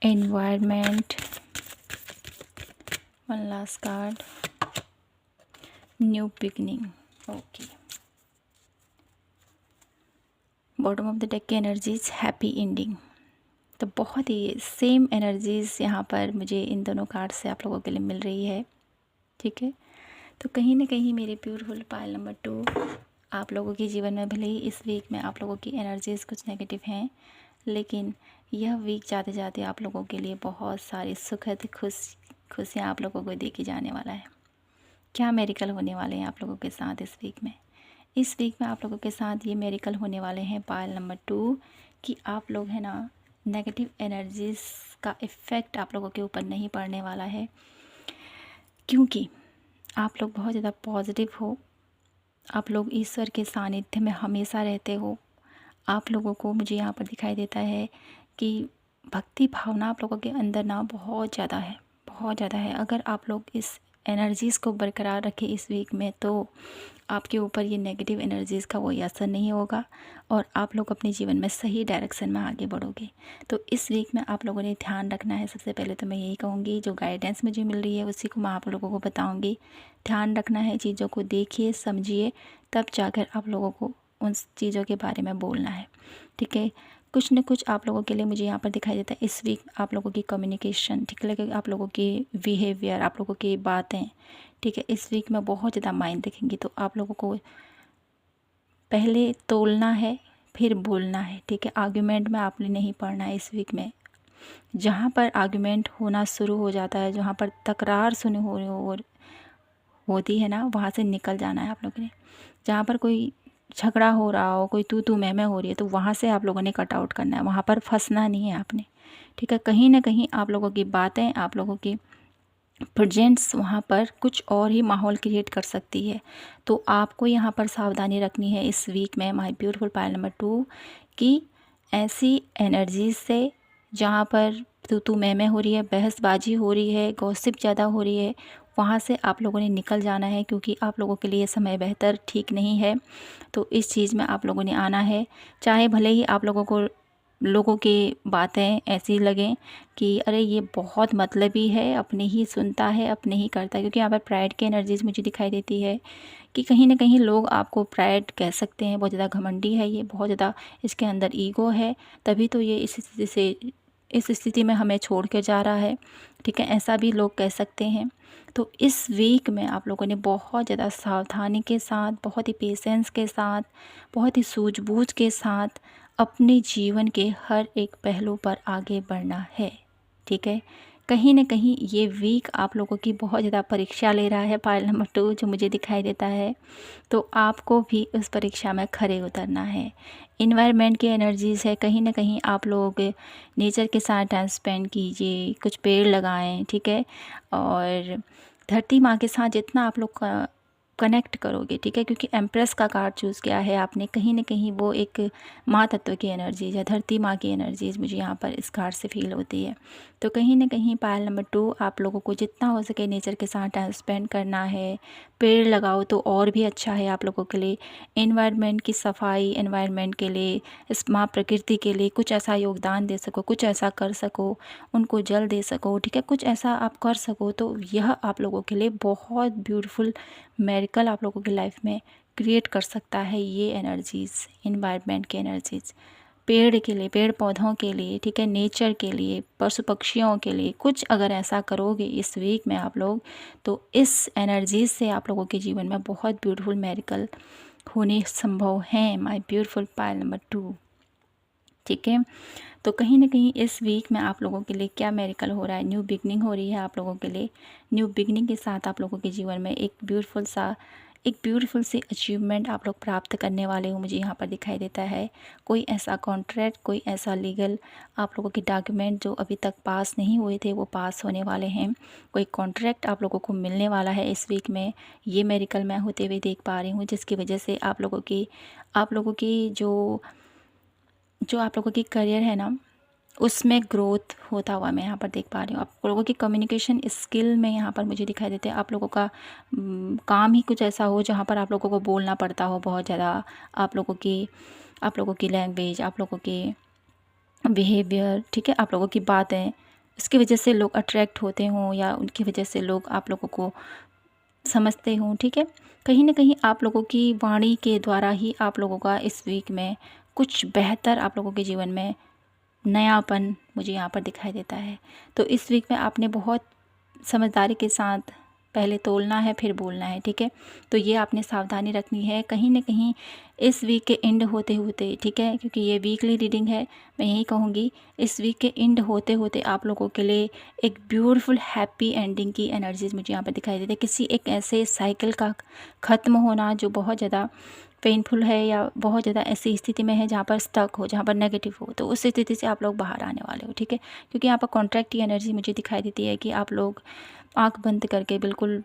Speaker 1: environment, one last card, new beginning, okay. Bottom of the deck की एनर्जीज हैप्पी एंडिंग। तो बहुत ही सेम एनर्जीज यहाँ पर मुझे इन दोनों कार्ड से आप लोगों के लिए मिल रही है, ठीक है। तो कहीं ना कहीं मेरे ब्यूटीफुल पायल नंबर 2 आप लोगों के जीवन में भले ही इस वीक में आप लोगों की एनर्जीज कुछ नेगेटिव हैं, लेकिन यह वीक जाते जाते आप लोगों के लिए बहुत सारी सुखद खुशियाँ आप लोगों को दे के जाने वाला है। क्या मेरिकल होने वाले हैं आप लोगों के साथ इस वीक में। इस वीक में आप लोगों के साथ ये मेरिकल होने वाले हैं पायल नंबर 2 कि आप लोग है ना, नेगेटिव एनर्जीज का इफ़ेक्ट आप लोगों के ऊपर नहीं पड़ने वाला है, क्योंकि आप लोग बहुत ज़्यादा पॉजिटिव हो। आप लोग ईश्वर के सानिध्य में हमेशा रहते हो। आप लोगों को मुझे यहाँ पर दिखाई देता है कि भक्ति भावना आप लोगों के अंदर ना बहुत ज़्यादा है, बहुत ज़्यादा है। अगर आप लोग इस एनर्जीज़ को बरकरार रखें इस वीक में, तो आपके ऊपर ये नेगेटिव एनर्जीज़ का कोई असर नहीं होगा और आप लोग अपने जीवन में सही डायरेक्शन में आगे बढ़ोगे। तो इस वीक में आप लोगों ने ध्यान रखना है। सबसे पहले तो मैं यही कहूँगी, जो गाइडेंस मुझे मिल रही है उसी को मैं आप लोगों को बताऊँगी। ध्यान रखना है, चीज़ों को देखिए समझिए, तब जाकर आप लोगों को उन चीज़ों के बारे में बोलना है, ठीक है। कुछ न कुछ आप लोगों के लिए मुझे यहाँ पर दिखाई देता है इस वीक आप लोगों की कम्युनिकेशन, ठीक है, आप लोगों की बिहेवियर, आप लोगों की बातें, ठीक है, इस वीक में बहुत ज़्यादा मायने रखेंगी। तो आप लोगों को पहले तोलना है फिर बोलना है, ठीक है। आर्ग्यूमेंट में आपने नहीं पड़ना है इस वीक में। जहाँ पर आर्ग्यूमेंट होना शुरू हो जाता है, जहाँ पर तकरार होती है ना, वहाँ से निकल जाना है आप लोगों ने। जहाँ पर कोई झगड़ा हो रहा हो, कोई तू मैं हो रही है, तो वहाँ से आप लोगों ने कट आउट करना है, वहाँ पर फंसना नहीं है आपने, ठीक है। कहीं ना कहीं आप लोगों की बातें, आप लोगों की प्रेजेंट्स वहाँ पर कुछ और ही माहौल क्रिएट कर सकती है। तो आपको यहाँ पर सावधानी रखनी है इस वीक में माय ब्यूटीफुल पायल नंबर 2 कि ऐसी एनर्जीज से जहाँ पर तू मैं हो रही है, बहसबाजी हो रही है, गॉसिप ज़्यादा हो रही है, वहाँ से आप लोगों ने निकल जाना है, क्योंकि आप लोगों के लिए समय बेहतर ठीक नहीं है। तो इस चीज़ में आप लोगों ने आना है, चाहे भले ही आप लोगों की बातें ऐसी लगें कि अरे ये बहुत मतलबी है, अपने ही सुनता है, अपने ही करता है। क्योंकि यहाँ पर प्राइड की एनर्जीज मुझे दिखाई देती है कि कहीं ना कहीं लोग आपको प्राइड कह सकते हैं, बहुत ज़्यादा घमंडी है ये, बहुत ज़्यादा इसके अंदर ईगो है, तभी तो ये इस स्थिति में हमें छोड़ के जा रहा है, ठीक है, ऐसा भी लोग कह सकते हैं। तो इस वीक में आप लोगों ने बहुत ज़्यादा सावधानी के साथ, बहुत ही पेशेंस के साथ, बहुत ही सूझबूझ के साथ अपने जीवन के हर एक पहलू पर आगे बढ़ना है, ठीक है। कहीं न कहीं ये वीक आप लोगों की बहुत ज़्यादा परीक्षा ले रहा है पायल नंबर 2 जो मुझे दिखाई देता है। तो आपको भी उस परीक्षा में खरे उतरना है। इन्वायरमेंट की एनर्जीज़ है, कहीं न कहीं आप लोग नेचर के साथ टाइम स्पेंड कीजिए, कुछ पेड़ लगाएँ, ठीक है। और धरती माँ के साथ जितना आप लोग कनेक्ट करोगे, ठीक है, क्योंकि एम्प्रेस का कार्ड चूज़ किया है आपने, कहीं न कहीं वो एक माँ तत्व की एनर्जीज है, धरती माँ की एनर्जीज मुझे यहाँ पर इस कार्ड से फील होती है। तो कहीं न कहीं पायल नंबर 2 आप लोगों को जितना हो सके नेचर के साथ टाइम स्पेंड करना है। पेड़ लगाओ तो और भी अच्छा है आप लोगों के लिए। एनवायरनमेंट की सफाई, एनवायरनमेंट के लिए, इस माँ प्रकृति के लिए कुछ ऐसा योगदान दे सको, कुछ ऐसा कर सको, उनको जल दे सको, ठीक है, कुछ ऐसा आप कर सको, तो यह आप लोगों के लिए बहुत ब्यूटीफुल मेरिकल आप लोगों की लाइफ में क्रिएट कर सकता है। ये एनर्जीज़, एनवायरनमेंट की एनर्जीज़, पेड़ के लिए, पेड़ पौधों के लिए, ठीक है, नेचर के लिए, पशु पक्षियों के लिए, कुछ अगर ऐसा करोगे इस वीक में आप लोग, तो इस एनर्जीज से आप लोगों के जीवन में बहुत ब्यूटीफुल मेरिकल होने संभव हैं माय ब्यूटीफुल पायल नंबर 2, ठीक है। तो कहीं ना कहीं इस वीक में आप लोगों के लिए क्या मेरिकल हो रहा है, न्यू बिगनिंग हो रही है आप लोगों के लिए। न्यू बिगनिंग के साथ आप लोगों के जीवन में एक ब्यूटीफुल सा एक ब्यूटीफुल सी अचीवमेंट आप लोग प्राप्त करने वाले हो, मुझे यहाँ पर दिखाई देता है। कोई ऐसा कॉन्ट्रैक्ट, कोई ऐसा लीगल आप लोगों के डॉक्यूमेंट जो अभी तक पास नहीं हुए थे वो पास होने वाले हैं। कोई कॉन्ट्रैक्ट आप लोगों को मिलने वाला है इस वीक में, ये मेरिकल मैं होते हुए देख पा रही हूँ, जिसकी वजह से आप लोगों की जो आप लोगों की करियर है ना, उसमें ग्रोथ होता हुआ मैं यहाँ पर देख पा रही हूँ। आप लोगों की कम्युनिकेशन स्किल में यहाँ पर मुझे दिखाई देते हैं। आप लोगों का काम ही कुछ ऐसा हो जहाँ पर आप लोगों को बोलना पड़ता हो बहुत ज़्यादा। आप लोगों की लैंग्वेज, आप लोगों के बिहेवियर, ठीक है, आप लोगों की बातें, उसकी वजह से लोग अट्रैक्ट होते हों या उनकी वजह से लोग आप लोगों को समझते हों, ठीक है। कहीं ना कहीं आप लोगों की वाणी के द्वारा ही आप लोगों का इस वीक में कुछ बेहतर आप लोगों के जीवन में नयापन मुझे यहाँ पर दिखाई देता है। तो इस वीक में आपने बहुत समझदारी के साथ पहले तोलना है फिर बोलना है, ठीक है। तो ये आपने सावधानी रखनी है कहीं ना कहीं इस वीक के एंड होते होते, ठीक है, क्योंकि ये वीकली रीडिंग है। मैं यही कहूँगी इस वीक के एंड होते होते आप लोगों के लिए एक ब्यूटीफुल हैप्पी एंडिंग की एनर्जीज मुझे यहाँ पर दिखाई देती है। किसी एक ऐसे साइकिल का ख़त्म होना जो बहुत ज़्यादा पेनफुल है या बहुत ज़्यादा ऐसी स्थिति में है जहाँ पर स्टक हो, जहाँ पर नेगेटिव हो, तो उस स्थिति से आप लोग बाहर आने वाले हो, ठीक है। क्योंकि यहाँ पर कॉन्ट्रैक्ट की एनर्जी मुझे दिखाई देती है कि आप लोग आंख बंद करके बिल्कुल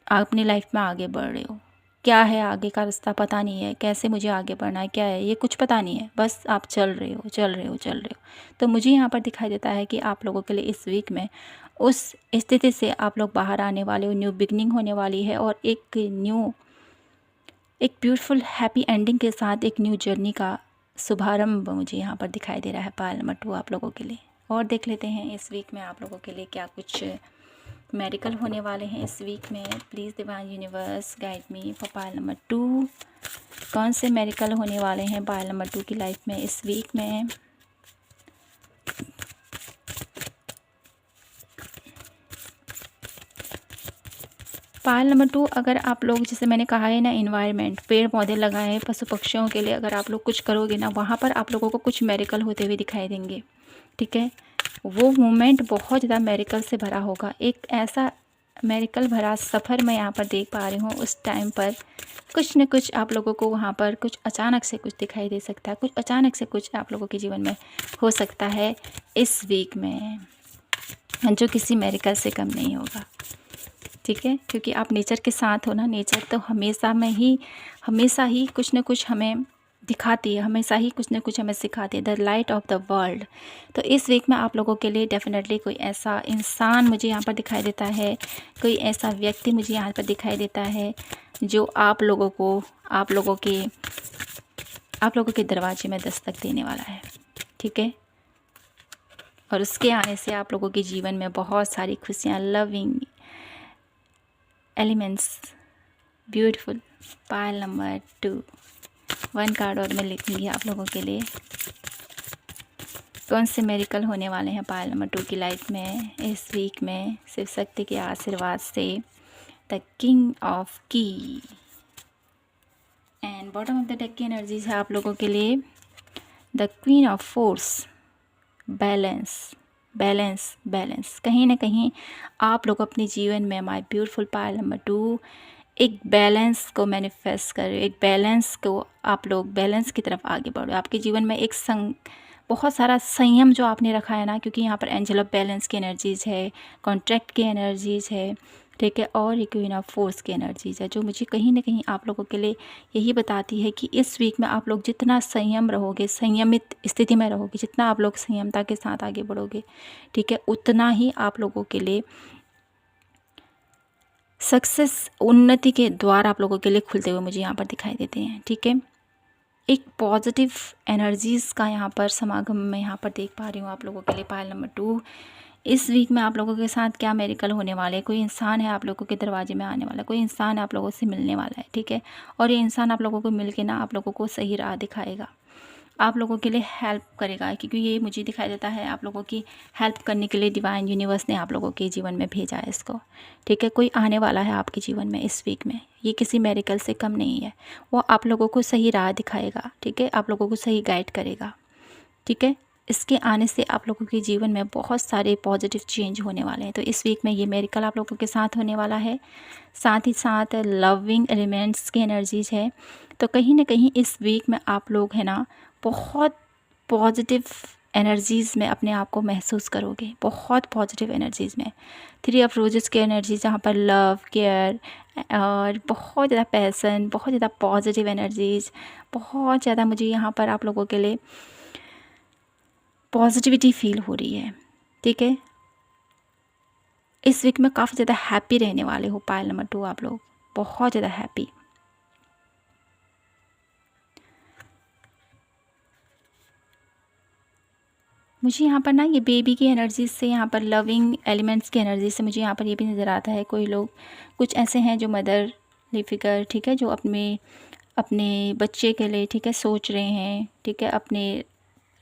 Speaker 1: अपनी लाइफ में आगे बढ़ रहे हो। क्या है आगे का रास्ता पता नहीं है, कैसे मुझे आगे बढ़ना है, क्या है ये कुछ पता नहीं है, बस आप चल रहे हो चल रहे हो चल रहे हो। तो मुझे यहाँ पर दिखाई देता है कि आप लोगों के लिए इस वीक में उस स्थिति से आप लोग बाहर आने वाले हो। न्यू बिगनिंग होने वाली है और एक ब्यूटीफुल हैप्पी एंडिंग के साथ एक न्यू जर्नी का शुभारंभ मुझे यहाँ पर दिखाई दे रहा है पायल नंबर 2 आप लोगों के लिए। और देख लेते हैं इस वीक में आप लोगों के लिए क्या कुछ मेडिकल होने वाले हैं इस वीक में। Please divine universe guide me for pile number 2। कौन से मेडिकल होने वाले हैं पायल नंबर 2 की लाइफ में इस वीक में। पायल नंबर 2, अगर आप लोग जैसे मैंने कहा है ना, इन्वायरमेंट, पेड़ पौधे लगाए, पशु पक्षियों के लिए अगर आप लोग कुछ करोगे ना, वहाँ पर आप लोगों को कुछ मेरिकल होते हुए दिखाई देंगे, ठीक है। वो मोमेंट बहुत ज़्यादा मेरिकल से भरा होगा। एक ऐसा मेरिकल भरा सफ़र मैं यहाँ पर देख पा रही हूँ। उस टाइम पर कुछ न कुछ आप लोगों को वहाँ पर कुछ अचानक से कुछ दिखाई दे सकता है, कुछ अचानक से कुछ आप लोगों के जीवन में हो सकता है इस वीक में, जो किसी मेरिकल से कम नहीं होगा, ठीक है। क्योंकि आप नेचर के साथ हो ना, नेचर तो हमेशा ही कुछ न कुछ हमें दिखाती है, हमेशा ही कुछ न कुछ हमें सिखाती है, the light of the world. तो इस वीक में आप लोगों के लिए डेफिनेटली कोई ऐसा इंसान मुझे यहाँ पर दिखाई देता है, कोई ऐसा व्यक्ति मुझे यहाँ पर दिखाई देता है जो आप लोगों के दरवाजे में दस्तक देने वाला है, ठीक है। और उसके आने से आप लोगों के जीवन में बहुत सारी खुशियाँ, loving elements, beautiful. Payal number 2, 1 card और मैं लिखूँगी आप लोगों के लिए कौन से मेरिकल होने वाले हैं पायल नंबर 2 की लाइफ में इस वीक में, शिव शक्ति के आशीर्वाद से। द किंग ऑफ की and bottom of the deck की एनर्जीज है आप लोगों के लिए the queen of force, balance balance balance. कहीं ना कहीं आप लोग अपने जीवन में, माय ब्यूटीफुल पायल नंबर 2, एक बैलेंस को मैनिफेस्ट कर रहे हो, एक बैलेंस को आप लोग बैलेंस की तरफ आगे बढ़ो। आपके जीवन में एक बहुत सारा संयम जो आपने रखा है ना, क्योंकि यहाँ पर एंजल ऑफ बैलेंस की एनर्जीज़ है, कॉन्ट्रैक्ट की एनर्जीज़ है, ठीक है, और एक क्वीन ऑफ फोर्स की एनर्जीज़ है, जो मुझे कहीं ना कहीं आप लोगों के लिए यही बताती है कि इस वीक में आप लोग जितना संयम रहोगे, संयमित स्थिति में रहोगे, जितना आप लोग संयमता के साथ आगे बढ़ोगे, ठीक है, उतना ही आप लोगों के लिए सक्सेस, उन्नति के द्वार आप लोगों के लिए खुलते हुए मुझे यहाँ पर दिखाई देते हैं, ठीक है। एक पॉजिटिव एनर्जीज़ का यहाँ पर समागम मैं यहाँ पर देख पा रही हूँ आप लोगों के लिए पायल नंबर 2। इस वीक में आप लोगों के साथ क्या मेरिकल होने वाले, कोई इंसान है आप लोगों के दरवाजे में आने वाला, कोई इंसान आप लोगों से मिलने वाला है, ठीक है। और ये इंसान आप लोगों को मिल के ना आप लोगों को सही राह दिखाएगा, आप लोगों के लिए हेल्प करेगा, क्योंकि ये मुझे दिखाई देता है आप लोगों की हेल्प करने के लिए डिवाइन यूनिवर्स ने आप लोगों के जीवन में भेजा है इसको, ठीक है। कोई आने वाला है आपके जीवन में इस वीक में, ये किसी मेरिकल से कम नहीं है। वो आप लोगों को सही राह दिखाएगा, ठीक है, आप लोगों को सही गाइड करेगा, ठीक है। इसके आने से आप लोगों के जीवन में बहुत सारे पॉजिटिव चेंज होने वाले हैं। तो इस वीक में ये मेरिकल आप लोगों के साथ होने वाला है। साथ ही साथ लविंग एलिमेंट्स की एनर्जीज है। तो कहीं ना कहीं इस वीक में आप लोग है ना बहुत पॉजिटिव एनर्जीज़ में अपने आप को महसूस करोगे, बहुत पॉजिटिव एनर्जीज़ में। 3 ऑफ रोजेस की एनर्जी जहाँ पर लव, केयर और बहुत ज़्यादा पैसन, बहुत ज़्यादा पॉजिटिव एनर्जीज़, बहुत ज़्यादा मुझे यहाँ पर आप लोगों के लिए पॉजिटिविटी फील हो रही है। ठीक है, इस वीक में काफ़ी ज़्यादा हैप्पी रहने वाले हो पायल नंबर 2 आप लोग, बहुत ज़्यादा हैप्पी। मुझे यहाँ पर ना ये बेबी की एनर्जी से, यहाँ पर लविंग एलिमेंट्स की एनर्जी से मुझे यहाँ पर ये भी नज़र आता है, कोई लोग कुछ ऐसे हैं जो मदरली फिगर, ठीक है, जो अपने अपने बच्चे के लिए, ठीक है, सोच रहे हैं, ठीक है, अपने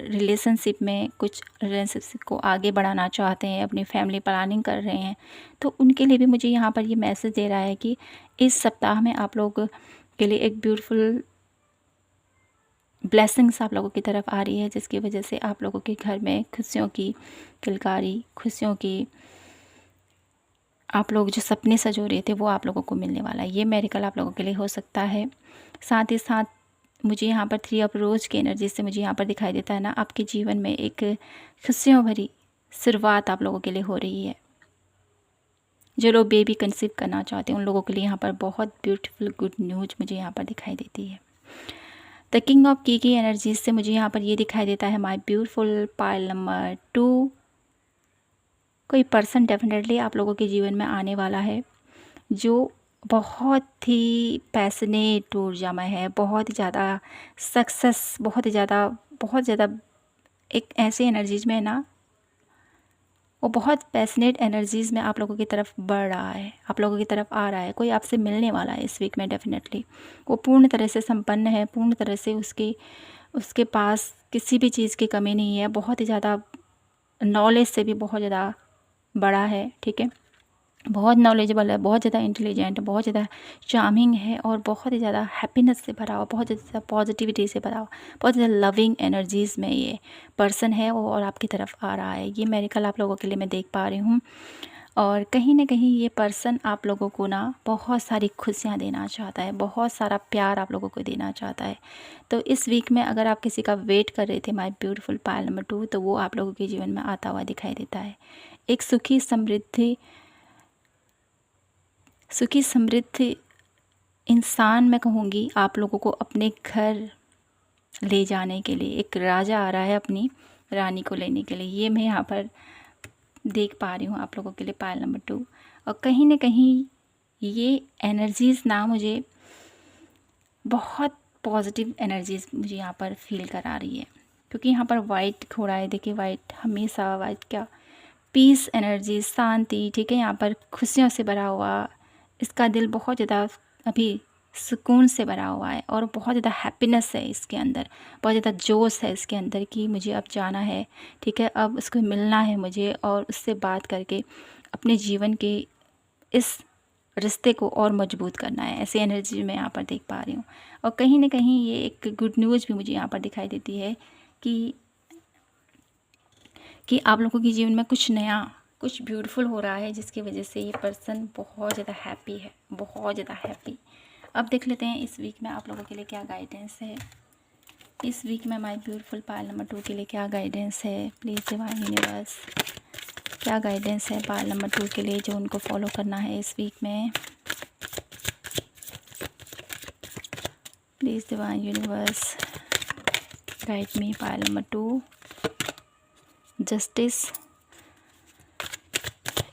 Speaker 1: रिलेशनशिप में कुछ रिलेशनशिप को आगे बढ़ाना चाहते हैं, अपनी फैमिली प्लानिंग कर रहे हैं। तो उनके लिए भी मुझे यहाँ पर ये मैसेज दे रहा है कि इस सप्ताह में आप लोग के लिए एक ब्यूटीफुल ब्लेसिंग्स आप लोगों की तरफ आ रही है, जिसकी वजह से आप लोगों के घर में खुशियों की किलकारी, खुशियों की, आप लोग जो सपने सजो रहे थे वो आप लोगों को मिलने वाला है। ये मेरिकल आप लोगों के लिए हो सकता है। साथ ही साथ मुझे यहाँ पर 3 ऑफ रोज की एनर्जी से मुझे यहाँ पर दिखाई देता है ना, आपके जीवन में एक खुशियों भरी शुरुआत आप लोगों के लिए हो रही है। जो लोग बेबी कंसीव करना चाहते हैं उन लोगों के लिए यहाँ पर बहुत ब्यूटीफुल गुड न्यूज मुझे यहाँ पर दिखाई देती है। द किंग ऑफ की एनर्जीज से मुझे यहाँ पर ये दिखाई देता है माय ब्यूटीफुल पायल नंबर 2। कोई पर्सन डेफिनेटली आप लोगों के जीवन में आने वाला है जो बहुत ही पैशनेट ऊर्जा में है, बहुत ही ज़्यादा सक्सेस, बहुत ज़्यादा एक ऐसी एनर्जीज में है ना, वो बहुत पैशनेट एनर्जीज़ में आप लोगों की तरफ बढ़ रहा है, आप लोगों की तरफ आ रहा है। कोई आपसे मिलने वाला है इस वीक में डेफिनेटली। वो पूर्ण तरह से संपन्न है, पूर्ण तरह से उसके पास किसी भी चीज़ की कमी नहीं है, बहुत ही ज़्यादा नॉलेज से भी बहुत ज़्यादा बड़ा है, ठीक है, बहुत नॉलेजेबल है, बहुत ज़्यादा इंटेलिजेंट, बहुत ज़्यादा चार्मिंग है और बहुत ही ज़्यादा हैप्पीनेस से भरा हुआ, बहुत ज़्यादा पॉजिटिविटी से भरा हुआ, बहुत ज़्यादा लविंग एनर्जीज़ में ये पर्सन है वो और आपकी तरफ आ रहा है। ये मेरिकल आप लोगों के लिए मैं देख पा रही हूँ। और कहीं ना कहीं ये पर्सन आप लोगों को ना बहुत सारी खुशियाँ देना चाहता है, बहुत सारा प्यार आप लोगों को देना चाहता है। तो इस वीक में अगर आप किसी का वेट कर रहे थे माय ब्यूटीफुल पायल नंबर 2, तो वो आप लोगों के जीवन में आता हुआ दिखाई देता है। एक सुखी समृद्ध इंसान मैं कहूँगी आप लोगों को अपने घर ले जाने के लिए। एक राजा आ रहा है अपनी रानी को लेने के लिए, ये मैं यहाँ पर देख पा रही हूँ आप लोगों के लिए पायल नंबर 2। और कहीं ना कहीं ये एनर्जीज़ ना मुझे बहुत पॉजिटिव एनर्जीज़ मुझे यहाँ पर फील करा रही है, क्योंकि यहाँ पर वाइट घोड़ा है। देखिए वाइट, हमेशा वाइट क्या पीस एनर्जी, शांति, ठीक है, यहाँ पर खुशियों से भरा हुआ, इसका दिल बहुत ज़्यादा अभी सुकून से भरा हुआ है और बहुत ज़्यादा हैप्पीनेस है इसके अंदर, बहुत ज़्यादा जोश है इसके अंदर कि मुझे अब जाना है, ठीक है, अब उसको मिलना है मुझे और उससे बात करके अपने जीवन के इस रिश्ते को और मजबूत करना है। ऐसी एनर्जी मैं यहाँ पर देख पा रही हूँ। और कहीं ना कहीं ये एक गुड न्यूज़ भी मुझे यहाँ पर दिखाई देती है कि आप लोगों के जीवन में कुछ नया, कुछ ब्यूटीफुल हो रहा है, जिसकी वजह से ये पर्सन बहुत ज़्यादा हैप्पी है, बहुत ज़्यादा हैप्पी। अब देख लेते हैं इस वीक में आप लोगों के लिए क्या गाइडेंस है। इस वीक में माय ब्यूटीफुल पायल नंबर 2 के लिए क्या गाइडेंस है। प्लीज़ डिवाइन यूनिवर्स, क्या गाइडेंस है पायल नंबर 2 के लिए जो उनको फॉलो करना है इस वीक में। Please divine universe guide me Payal number 2। Justice,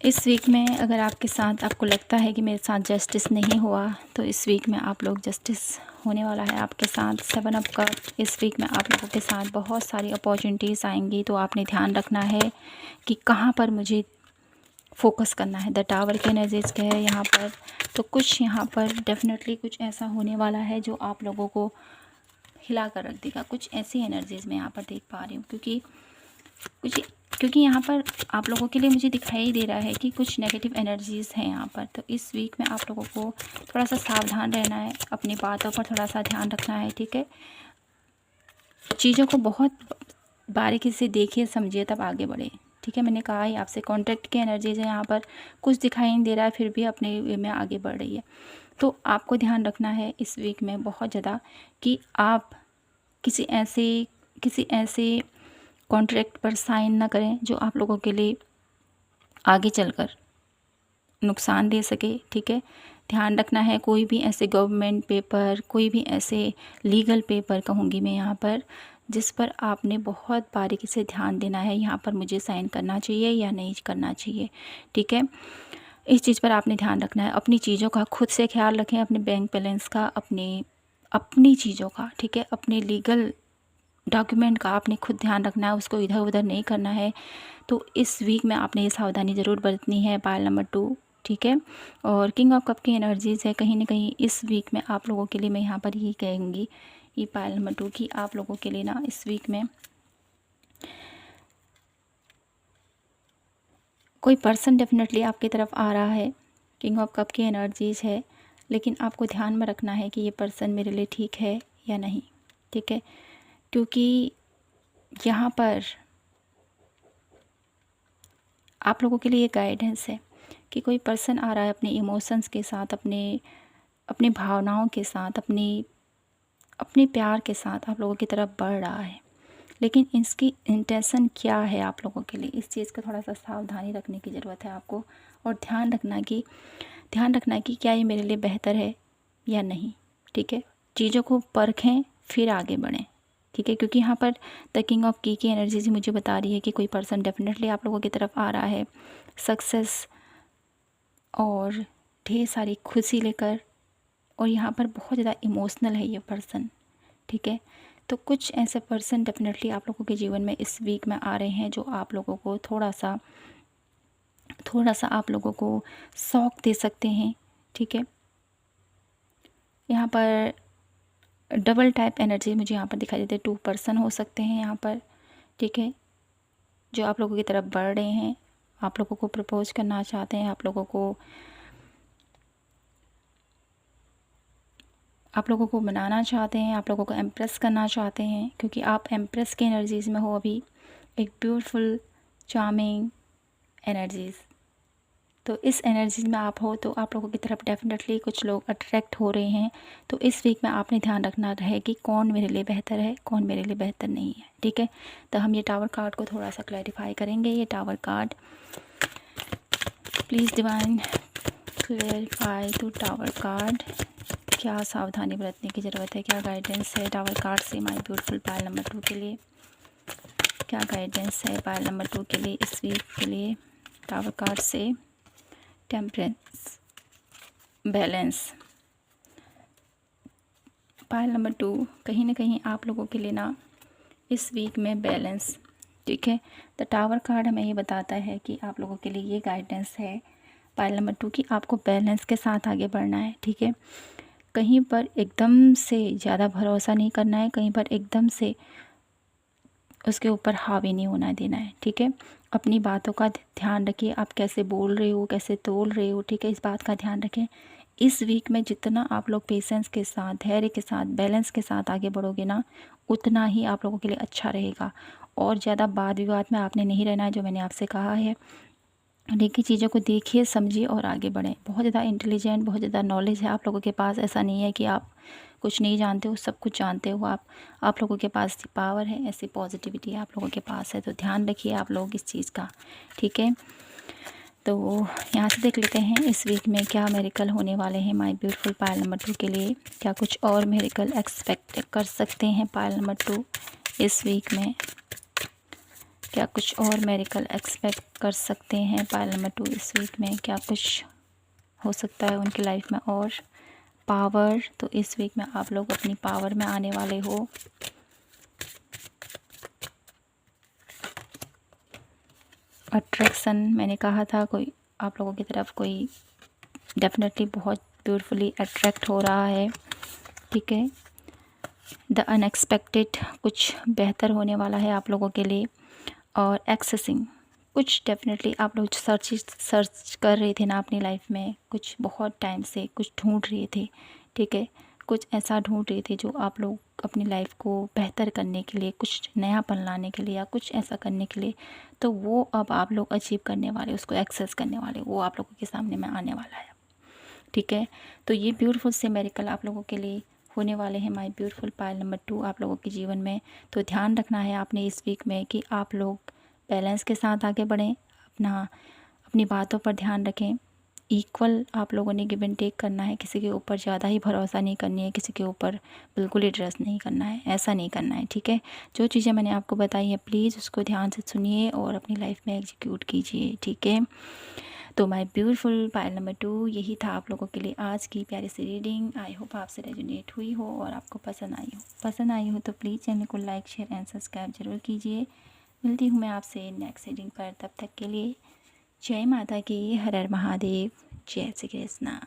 Speaker 1: इस वीक में अगर आपके साथ आपको लगता है कि मेरे साथ जस्टिस नहीं हुआ, तो इस वीक में आप लोग जस्टिस होने वाला है आपके साथ। 7 ऑफ कप, इस वीक में आप लोगों के साथ बहुत सारी अपॉर्चुनिटीज़ आएंगी, तो आपने ध्यान रखना है कि कहाँ पर मुझे फोकस करना है। द टावर की एनर्जीज क्या है यहाँ पर, तो कुछ यहाँ पर डेफिनेटली कुछ ऐसा होने वाला है जो आप लोगों को हिला कर रख देगा। कुछ ऐसी एनर्जीज़ मैं यहाँ पर देख पा रही हूँ, क्योंकि यहाँ पर आप लोगों के लिए मुझे दिखाई दे रहा है कि कुछ नेगेटिव एनर्जीज़ हैं यहाँ पर। तो इस वीक में आप लोगों को थोड़ा सा सावधान रहना है, अपनी बातों पर थोड़ा सा ध्यान रखना है, ठीक है। चीज़ों को बहुत बारीकी से देखिए, समझिए, तब आगे बढ़े। ठीक है, मैंने कहा ही आपसे कॉन्ट्रैक्ट की एनर्जीज है यहाँ पर, कुछ दिखाई नहीं दे रहा है फिर भी अपने वे में आगे बढ़ रही है। तो आपको ध्यान रखना है इस वीक में बहुत ज़्यादा कि आप किसी ऐसे कॉन्ट्रैक्ट पर साइन ना करें जो आप लोगों के लिए आगे चलकर नुकसान दे सके। ठीक है, ध्यान रखना है कोई भी ऐसे गवर्नमेंट पेपर, कोई भी ऐसे लीगल पेपर कहूँगी मैं यहाँ पर, जिस पर आपने बहुत बारीकी से ध्यान देना है, यहाँ पर मुझे साइन करना चाहिए या नहीं करना चाहिए। ठीक है, इस चीज़ पर आपने ध्यान रखना है। अपनी चीज़ों का खुद से ख्याल रखें, अपने बैंक बैलेंस का, अपनी चीज़ों का। ठीक है, अपने लीगल डॉक्यूमेंट का आपने खुद ध्यान रखना है, उसको इधर उधर नहीं करना है। तो इस वीक में आपने ये सावधानी ज़रूर बरतनी है। पायल नंबर 2। ठीक है, और किंग ऑफ कप की एनर्जीज़ है, कहीं ना कहीं इस वीक में आप लोगों के लिए मैं यहाँ पर यही कहूँगी, ये पायल नंबर 2 की आप लोगों के लिए ना इस वीक में कोई पर्सन डेफिनेटली आपकी तरफ आ रहा है। किंग ऑफ कप की एनर्जीज़ है, लेकिन आपको ध्यान में रखना है कि ये पर्सन मेरे लिए ठीक है या नहीं। ठीक है, क्योंकि यहाँ पर आप लोगों के लिए गाइडेंस है कि कोई पर्सन आ रहा है अपने इमोशंस के साथ, अपने भावनाओं के साथ, अपने प्यार के साथ आप लोगों की तरफ बढ़ रहा है। लेकिन इसकी इंटेंशन क्या है आप लोगों के लिए, इस चीज़ का थोड़ा सा सावधानी रखने की ज़रूरत है आपको। और ध्यान रखना कि क्या ये मेरे लिए बेहतर है या नहीं। ठीक है, चीज़ों को परखें फिर आगे बढ़ें। ठीक है, क्योंकि यहाँ पर द किंग ऑफ की एनर्जी मुझे बता रही है कि कोई पर्सन डेफिनेटली आप लोगों की तरफ आ रहा है सक्सेस और ढेर सारी खुशी लेकर, और यहाँ पर बहुत ज़्यादा इमोशनल है ये पर्सन। ठीक है, तो कुछ ऐसे पर्सन डेफिनेटली आप लोगों के जीवन में इस वीक में आ रहे हैं जो आप लोगों को थोड़ा सा आप लोगों को शॉक दे सकते हैं। ठीक है, यहाँ पर डबल टाइप एनर्जी मुझे यहाँ पर दिखाई देते हैं। 2 पर्सन हो सकते हैं यहाँ पर। ठीक है, जो आप लोगों की तरफ बढ़ रहे हैं, आप लोगों को प्रपोज करना चाहते हैं, आप लोगों को मनाना चाहते हैं, आप लोगों को इम्प्रेस करना चाहते हैं, क्योंकि आप एम्प्रेस की एनर्जीज़ में हो अभी, एक ब्यूटीफुल चार्मिंग एनर्जीज़। तो इस एनर्जीज में आप हो तो आप लोगों की तरफ डेफिनेटली कुछ लोग अट्रैक्ट हो रहे हैं। तो इस वीक में आपने ध्यान रखना है कि कौन मेरे लिए बेहतर है, कौन मेरे लिए बेहतर नहीं है। ठीक है, तो हम ये टावर कार्ड को थोड़ा सा क्लैरिफाई करेंगे। ये tower card, please divine clarify to tower card, क्या सावधानी बरतने की ज़रूरत है, क्या गाइडेंस है टावर कार्ड से माय ब्यूटीफुल पायल नंबर 2 के लिए, क्या गाइडेंस है पायल नंबर 2 के लिए इस वीक के लिए टावर कार्ड से। टेम्परेंस, बैलेंस, पायल नंबर 2 कहीं ना कहीं आप लोगों के लिए ना इस वीक में बैलेंस। ठीक है, द टावर कार्ड हमें ये बताता है कि आप लोगों के लिए ये गाइडेंस है पायल नंबर 2 की, आपको बैलेंस के साथ आगे बढ़ना है। ठीक है, कहीं पर एकदम से ज़्यादा भरोसा नहीं करना है, कहीं पर एकदम से उसके ऊपर हावी नहीं होना देना है। ठीक है, अपनी बातों का ध्यान रखिए, आप कैसे बोल रहे हो, कैसे तोल रहे हो। ठीक है, इस बात का ध्यान रखें। इस वीक में जितना आप लोग पेशेंस के साथ, धैर्य के साथ, बैलेंस के साथ आगे बढ़ोगे ना, उतना ही आप लोगों के लिए अच्छा रहेगा। और ज़्यादा वाद विवाद में आपने नहीं रहना है, जो मैंने आपसे कहा है। देखिए, चीज़ों को देखिए, समझिए और आगे बढ़ें। बहुत ज़्यादा इंटेलिजेंट, बहुत ज़्यादा नॉलेज है आप लोगों के पास। ऐसा नहीं है कि आप कुछ नहीं जानते हो, सब कुछ जानते हो आप लोगों के पास पावर है, ऐसी पॉजिटिविटी आप लोगों के पास है। तो ध्यान रखिए आप लोग इस चीज़ का। ठीक है, तो यहाँ से देख लेते हैं इस वीक में क्या मेरिकल होने वाले हैं माय ब्यूटीफुल पायल नंबर 2 के लिए। क्या कुछ और मेरिकल एक्सपेक्ट कर सकते हैं पायल नंबर 2 इस वीक में, क्या कुछ और मेरिकल एक्सपेक्ट कर सकते हैं पायल नंबर 2 इस वीक में, क्या कुछ हो सकता है उनकी लाइफ में। और पावर, तो इस वीक में आप लोग अपनी पावर में आने वाले हो। अट्रैक्शन, मैंने कहा था कोई आप लोगों की तरफ कोई डेफिनेटली बहुत ब्यूटीफुली अट्रैक्ट हो रहा है। ठीक है, द अनएक्सपेक्टेड, कुछ बेहतर होने वाला है आप लोगों के लिए। और एक्सेसिंग, कुछ डेफिनेटली आप लोग सर्च कर रहे थे ना अपनी लाइफ में, कुछ बहुत टाइम से कुछ ढूंढ रहे थे। ठीक है, कुछ ऐसा ढूंढ रहे थे जो आप लोग अपनी लाइफ को बेहतर करने के लिए, कुछ नयापन लाने के लिए या कुछ ऐसा करने के लिए, तो वो अब आप लोग अचीव करने वाले, उसको एक्सेस करने वाले, वो आप लोगों के सामने में आने वाला है। ठीक है, तो ये ब्यूटीफुल से मेरिकल आप लोगों के लिए होने वाले हैं माय ब्यूटीफुल पायल नंबर 2 आप लोगों के जीवन में। तो ध्यान रखना है आपने इस वीक में कि आप लोग बैलेंस के साथ आगे बढ़ें, अपनी बातों पर ध्यान रखें, इक्वल आप लोगों ने गिव एंड टेक करना है, किसी के ऊपर ज़्यादा ही भरोसा नहीं करनी है, किसी के ऊपर बिल्कुल ही ट्रस्ट नहीं करना है, ऐसा नहीं करना है। ठीक है, जो चीज़ें मैंने आपको बताई हैं प्लीज़ उसको ध्यान से सुनिए और अपनी लाइफ में एग्जीक्यूट कीजिए। ठीक है, तो माय ब्यूटीफुल पायल नंबर 2 यही था आप लोगों के लिए आज की प्यारी सी रीडिंग। आई होप आपसे रेजोनेट हुई हो और आपको पसंद आई हो तो प्लीज़ चैनल को लाइक शेयर एंड सब्सक्राइब जरूर कीजिए। मिलती हूँ मैं आपसे नेक्स्ट रीडिंग पर, तब तक के लिए जय माता की, हर हर महादेव, जय श्री कृष्णा।